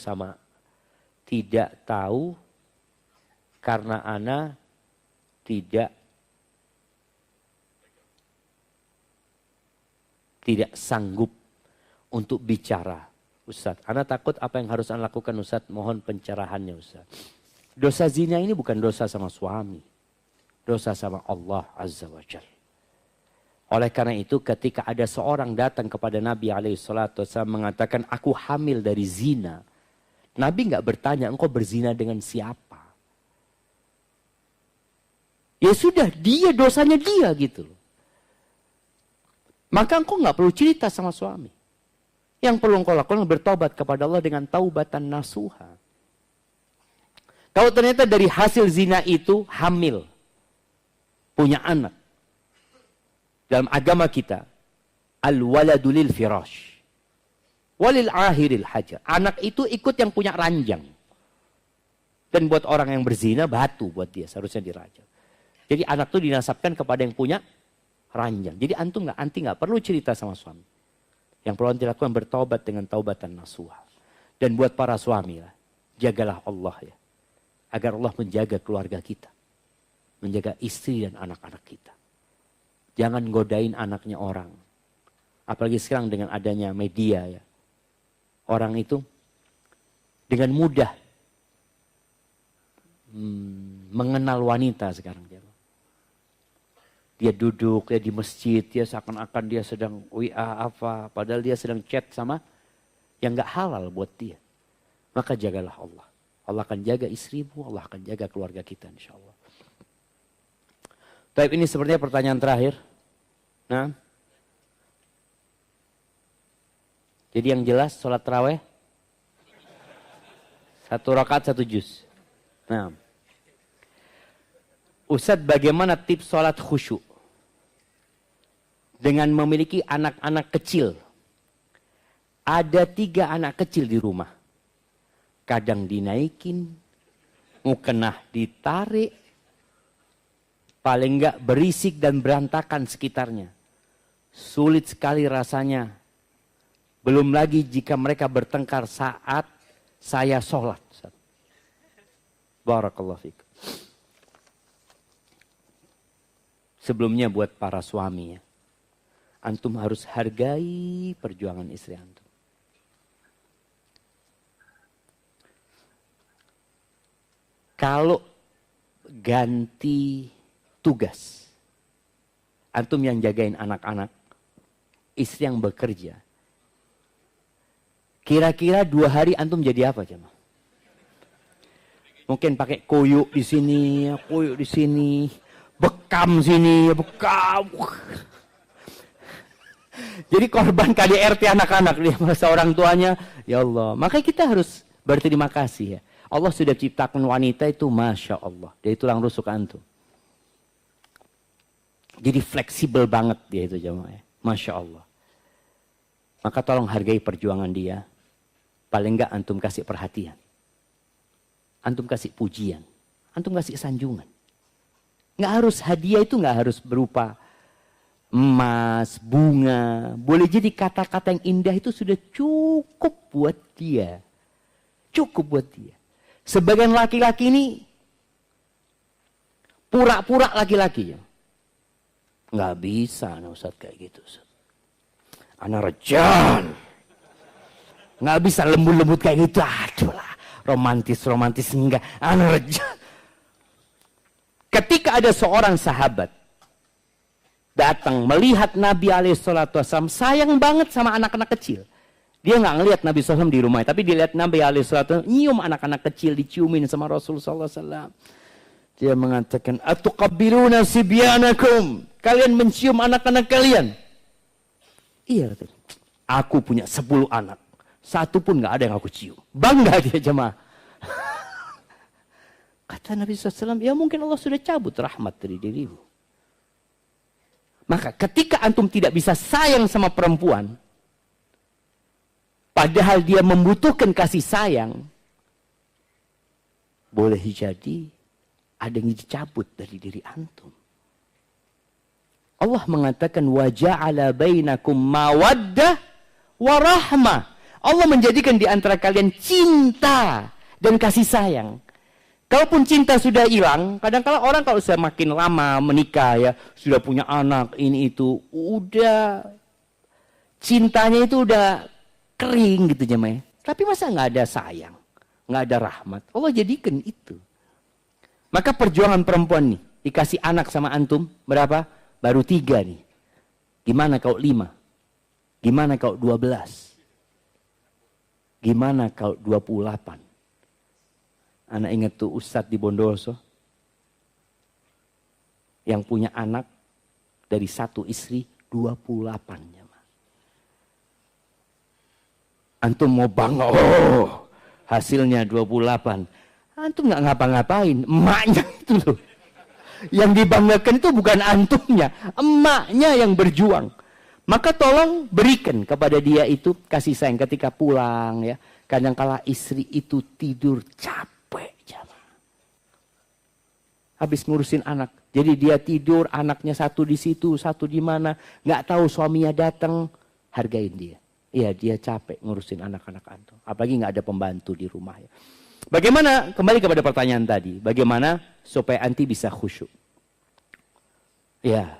karena Ana tidak sanggup untuk bicara. Ustaz, Ana takut apa yang harus Ana lakukan Ustaz? Mohon pencerahannya Ustaz. Dosa zina ini bukan dosa sama suami. Dosa sama Allah Azza wa Jalla. Oleh karena itu ketika ada seorang datang kepada Nabi SAW mengatakan, aku hamil dari zina. Nabi nggak bertanya, engkau berzina dengan siapa? Ya sudah, dia dosanya dia gitu loh. Maka engkau nggak perlu cerita sama suami. Yang perlu engkau lakukan bertobat kepada Allah dengan taubatan nasuha. Kalau ternyata dari hasil zina itu hamil, punya anak. Dalam agama kita, al-waladu lil firash, walil ahiril hajar. Anak itu ikut yang punya ranjang. Dan buat orang yang berzina, batu buat dia, seharusnya dirajam. Jadi anak itu dinasabkan kepada yang punya ranjang. Jadi anti nggak perlu cerita sama suami. Yang perlu anti lakukan bertaubat dengan taubatan nasuha. Dan buat para suami lah, jagalah Allah ya. Agar Allah menjaga keluarga kita. Menjaga istri dan anak-anak kita. Jangan godain anaknya orang. Apalagi sekarang dengan adanya media ya. Orang itu dengan mudah mengenal wanita sekarang. Dia duduk dia di masjid, dia seakan-akan dia sedang WA apa. Padahal dia sedang chat sama yang gak halal buat dia. Maka jagalah Allah. Allah akan jaga istrimu, Allah akan jaga keluarga kita insya Allah. Baik, ini sepertinya pertanyaan terakhir. Nah, jadi yang jelas sholat tarawih 1 rakaat 1 juz. Nah, Ustadz bagaimana tips sholat khusyuk dengan memiliki anak-anak kecil? Ada 3 anak kecil di rumah. Kadang dinaikin, mukenah ditarik, paling enggak berisik dan berantakan sekitarnya. Sulit sekali rasanya. Belum lagi jika mereka bertengkar saat saya sholat. Barakallahu fiik. Sebelumnya buat para suami ya. Antum harus hargai perjuangan istri antum. Kalau ganti tugas, antum yang jagain anak-anak, istri yang bekerja, kira-kira 2 hari antum jadi apa jemaah? Mungkin pakai koyuk di sini, koyuk di sini, bekam sini, bekam. Jadi korban KDRT anak-anak dia merasa orang tuanya, ya Allah. Makanya kita harus berterima kasih ya. Allah sudah ciptakan wanita itu Masya Allah. Dia tulang rusuk antum. Jadi fleksibel banget dia itu jemaah. Masya Allah. Maka tolong hargai perjuangan dia. Paling enggak antum kasih perhatian. Antum kasih pujian. Antum kasih sanjungan. Nggak harus hadiah itu nggak harus berupa emas, bunga. Boleh jadi kata-kata yang indah itu sudah cukup buat dia. Cukup buat dia. Sebagian laki-laki ini pura-pura laki-laki ya. Nggak bisa nah Ustaz kayak gitu Ustaz. Anak rejan. Nggak bisa lembut-lembut kayak gitu. Aduh lah. Romantis enggak. Anak rejan. Ketika ada seorang sahabat datang melihat Nabi SAW sayang banget sama anak-anak kecil. Dia nggak ngelihat Nabi SAW di rumah, tapi dia lihat Nabi SAW nyium anak-anak kecil, diciumin sama Rasulullah SAW. Dia mengatakan, atuqabbiluna sibyanakum. Kalian mencium anak-anak kalian? Iya, aku punya 10 anak. 1 pun nggak ada yang aku cium. Bangga dia jemaah. Kata Nabi SAW, ya mungkin Allah sudah cabut rahmat dari dirimu. Maka ketika antum tidak bisa sayang sama perempuan, padahal dia membutuhkan kasih sayang, boleh jadi ada yang dicabut dari diri antum. Allah mengatakan, wa ja'ala bainakum mawaddah wa rahmah. Allah menjadikan di antara kalian cinta dan kasih sayang. Kalaupun cinta sudah hilang, kadang-kadang orang kalau sudah makin lama menikah ya, sudah punya anak, ini itu, udah cintanya itu udah kering gitu jemaah. Tapi masa nggak ada sayang, nggak ada rahmat? Allah jadikan itu. Maka perjuangan perempuan nih, dikasih anak sama antum, berapa? Baru 3 nih. Gimana kalau 5? Gimana kalau 12? Gimana kalau 28? Anak ingat tuh Ustadz di Bondowoso yang punya anak dari satu istri 28. Antum mau bangga, oh hasilnya 28. Antum nggak ngapa-ngapain, emaknya itu loh. Yang dibanggakan itu bukan antumnya, emaknya yang berjuang. Maka tolong berikan kepada dia itu kasih sayang ketika pulang ya. Kadangkala istri itu tidur capek jamaah. Habis ngurusin anak. Jadi dia tidur, anaknya satu di situ, satu di mana, nggak tahu suaminya datang, hargain dia. Iya, dia capek ngurusin anak-anak antum. Apalagi nggak ada pembantu di rumah ya. Bagaimana, kembali kepada pertanyaan tadi, bagaimana supaya anti bisa khusyuk? Ya,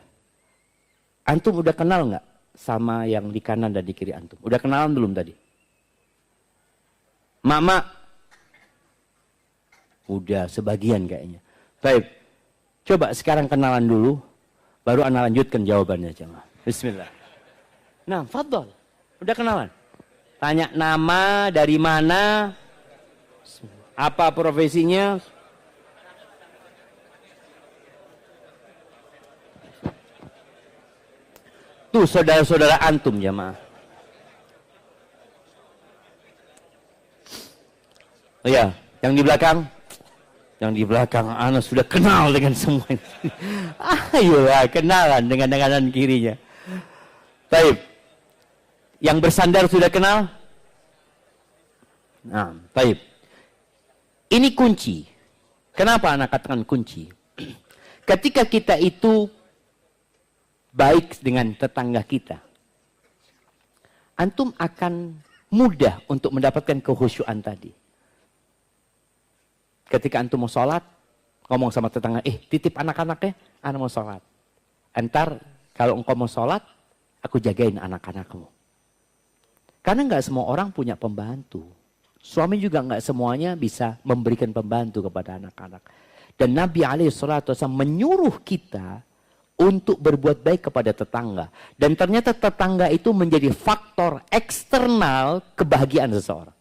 antum udah kenal nggak sama yang di kanan dan di kiri antum? Udah kenalan belum tadi? Mama? Udah sebagian kayaknya. Baik. Coba sekarang kenalan dulu, baru ana lanjutkan jawabannya jemaah. Bismillah. Nah, fadhol. Udah kenalan? Tanya nama, dari mana, apa profesinya? Tuh saudara-saudara antum jemaah. Oh ya, yang di belakang? Yang di belakang ana sudah kenal dengan semuanya. Ayolah kenalan dengan kanan kirinya. Baik. Yang bersandar sudah kenal? Nah, baik. Ini kunci. Kenapa anak katakan kunci? Ketika kita itu baik dengan tetangga kita, antum akan mudah untuk mendapatkan kehusyuan tadi. Ketika antum mau sholat, ngomong sama tetangga, titip anak-anaknya, anak mau sholat. Entar kalau engkau mau sholat, aku jagain anak-anakmu. Karena nggak semua orang punya pembantu. Suami juga nggak semuanya bisa memberikan pembantu kepada anak-anak. Dan Nabi SAW menyuruh kita untuk berbuat baik kepada tetangga. Dan ternyata tetangga itu menjadi faktor eksternal kebahagiaan seseorang.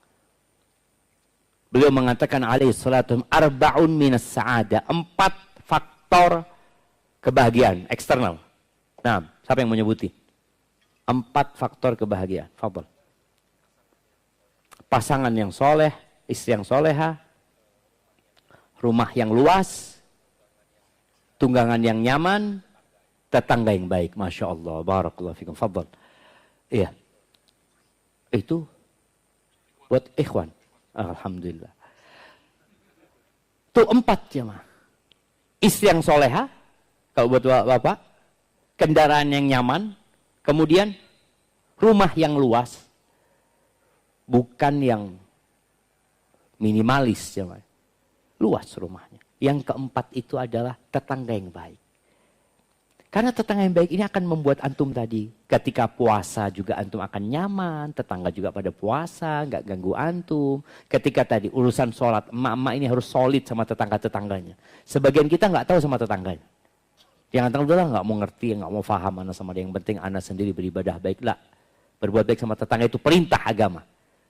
Beliau mengatakan alaihissalatu arba'un minas sa'ada. 4 faktor kebahagiaan eksternal. Nah, siapa yang menyebuti? 4 faktor kebahagiaan. Fadhol. Pasangan yang soleh, istri yang soleha, rumah yang luas, tunggangan yang nyaman, tetangga yang baik. Masya Allah. Barakallahu fikum. Fadhol. Iya. Itu buat ikhwan. Alhamdulillah. Itu 4 jemaah. Istri yang soleha, kalau buat bapak, kendaraan yang nyaman, kemudian rumah yang luas, bukan yang minimalis jemaah. Luas rumahnya. Yang keempat itu adalah tetangga yang baik. Karena tetangga yang baik ini akan membuat antum tadi, ketika puasa juga antum akan nyaman, tetangga juga pada puasa, nggak ganggu antum. Ketika tadi urusan sholat, emak-emak ini harus solid sama tetangga-tetangganya. Sebagian kita nggak tahu sama tetangganya. Yang antara nggak mau ngerti, nggak mau paham mana sama dia. Yang penting anak sendiri beribadah baiklah. Berbuat baik sama tetangga itu perintah agama.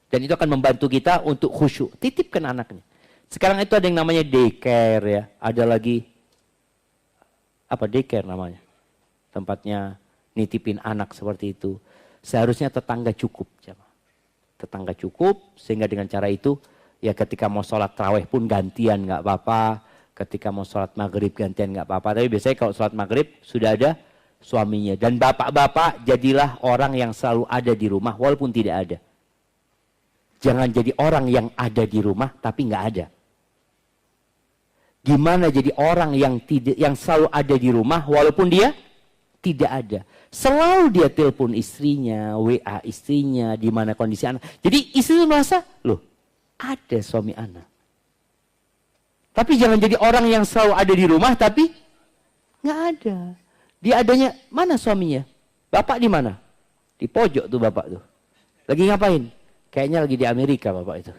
Dan itu akan membantu kita untuk khusyuk. Titipkan anaknya. Sekarang itu ada yang namanya daycare ya. Ada lagi, apa daycare namanya? Tempatnya nitipin anak seperti itu. Seharusnya tetangga cukup. Tetangga cukup, sehingga dengan cara itu, ya ketika mau sholat tarawih pun gantian nggak apa-apa. Ketika mau sholat maghrib gantian nggak apa-apa. Tapi biasanya kalau sholat maghrib sudah ada suaminya. Dan bapak-bapak jadilah orang yang selalu ada di rumah walaupun tidak ada. Jangan jadi orang yang ada di rumah tapi nggak ada. Gimana jadi orang yang selalu ada di rumah walaupun dia tidak ada. Selalu dia telepon istrinya, WA istrinya, di mana kondisi anak. Jadi istri itu merasa, loh, ada suami anak. Tapi jangan jadi orang yang selalu ada di rumah, tapi nggak ada. Dia adanya, mana suaminya? Bapak di mana? Di pojok tuh bapak tuh. Lagi ngapain? Kayaknya lagi di Amerika bapak itu.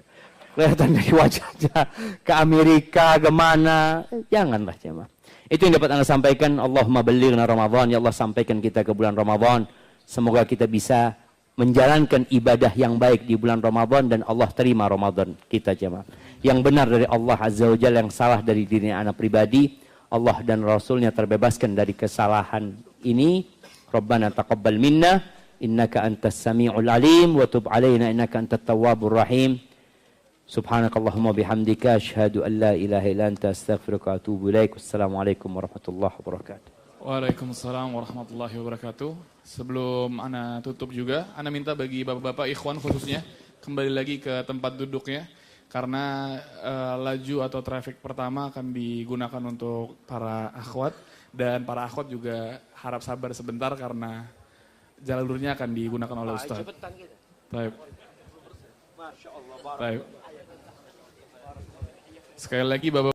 Kelihatan dari wajahnya. Ke Amerika, kemana? Janganlah jemaah. Itu yang dapat Anda sampaikan. Allahumma ballighna Ramadan. Ya Allah, sampaikan kita ke bulan Ramadan. Semoga kita bisa menjalankan ibadah yang baik di bulan Ramadan dan Allah terima Ramadan kita jemaah. Yang benar dari Allah Azza wa Jalla, yang salah dari diri anak pribadi, Allah dan Rasulnya terbebaskan dari kesalahan ini. Rabbana taqabbal minna innaka antas sami'ul alim wa tub alaina innaka antat tawwabur rahim. Subhanakallahumma bihamdika asyhadu an la ilaha illa anta astaghfiruka wa atubu ilaik. Wassalamualaikum warahmatullahi wabarakatuh. Waalaikumsalam warahmatullahi wabarakatuh. Sebelum Ana tutup juga, Ana minta bagi bapak-bapak ikhwan khususnya kembali lagi ke tempat duduknya, karena laju atau traffic pertama akan digunakan untuk para akhwat, dan para akhwat juga harap sabar sebentar karena jalurnya akan digunakan oleh Ustaz. Baik. Baik. Sekali lagi Bapak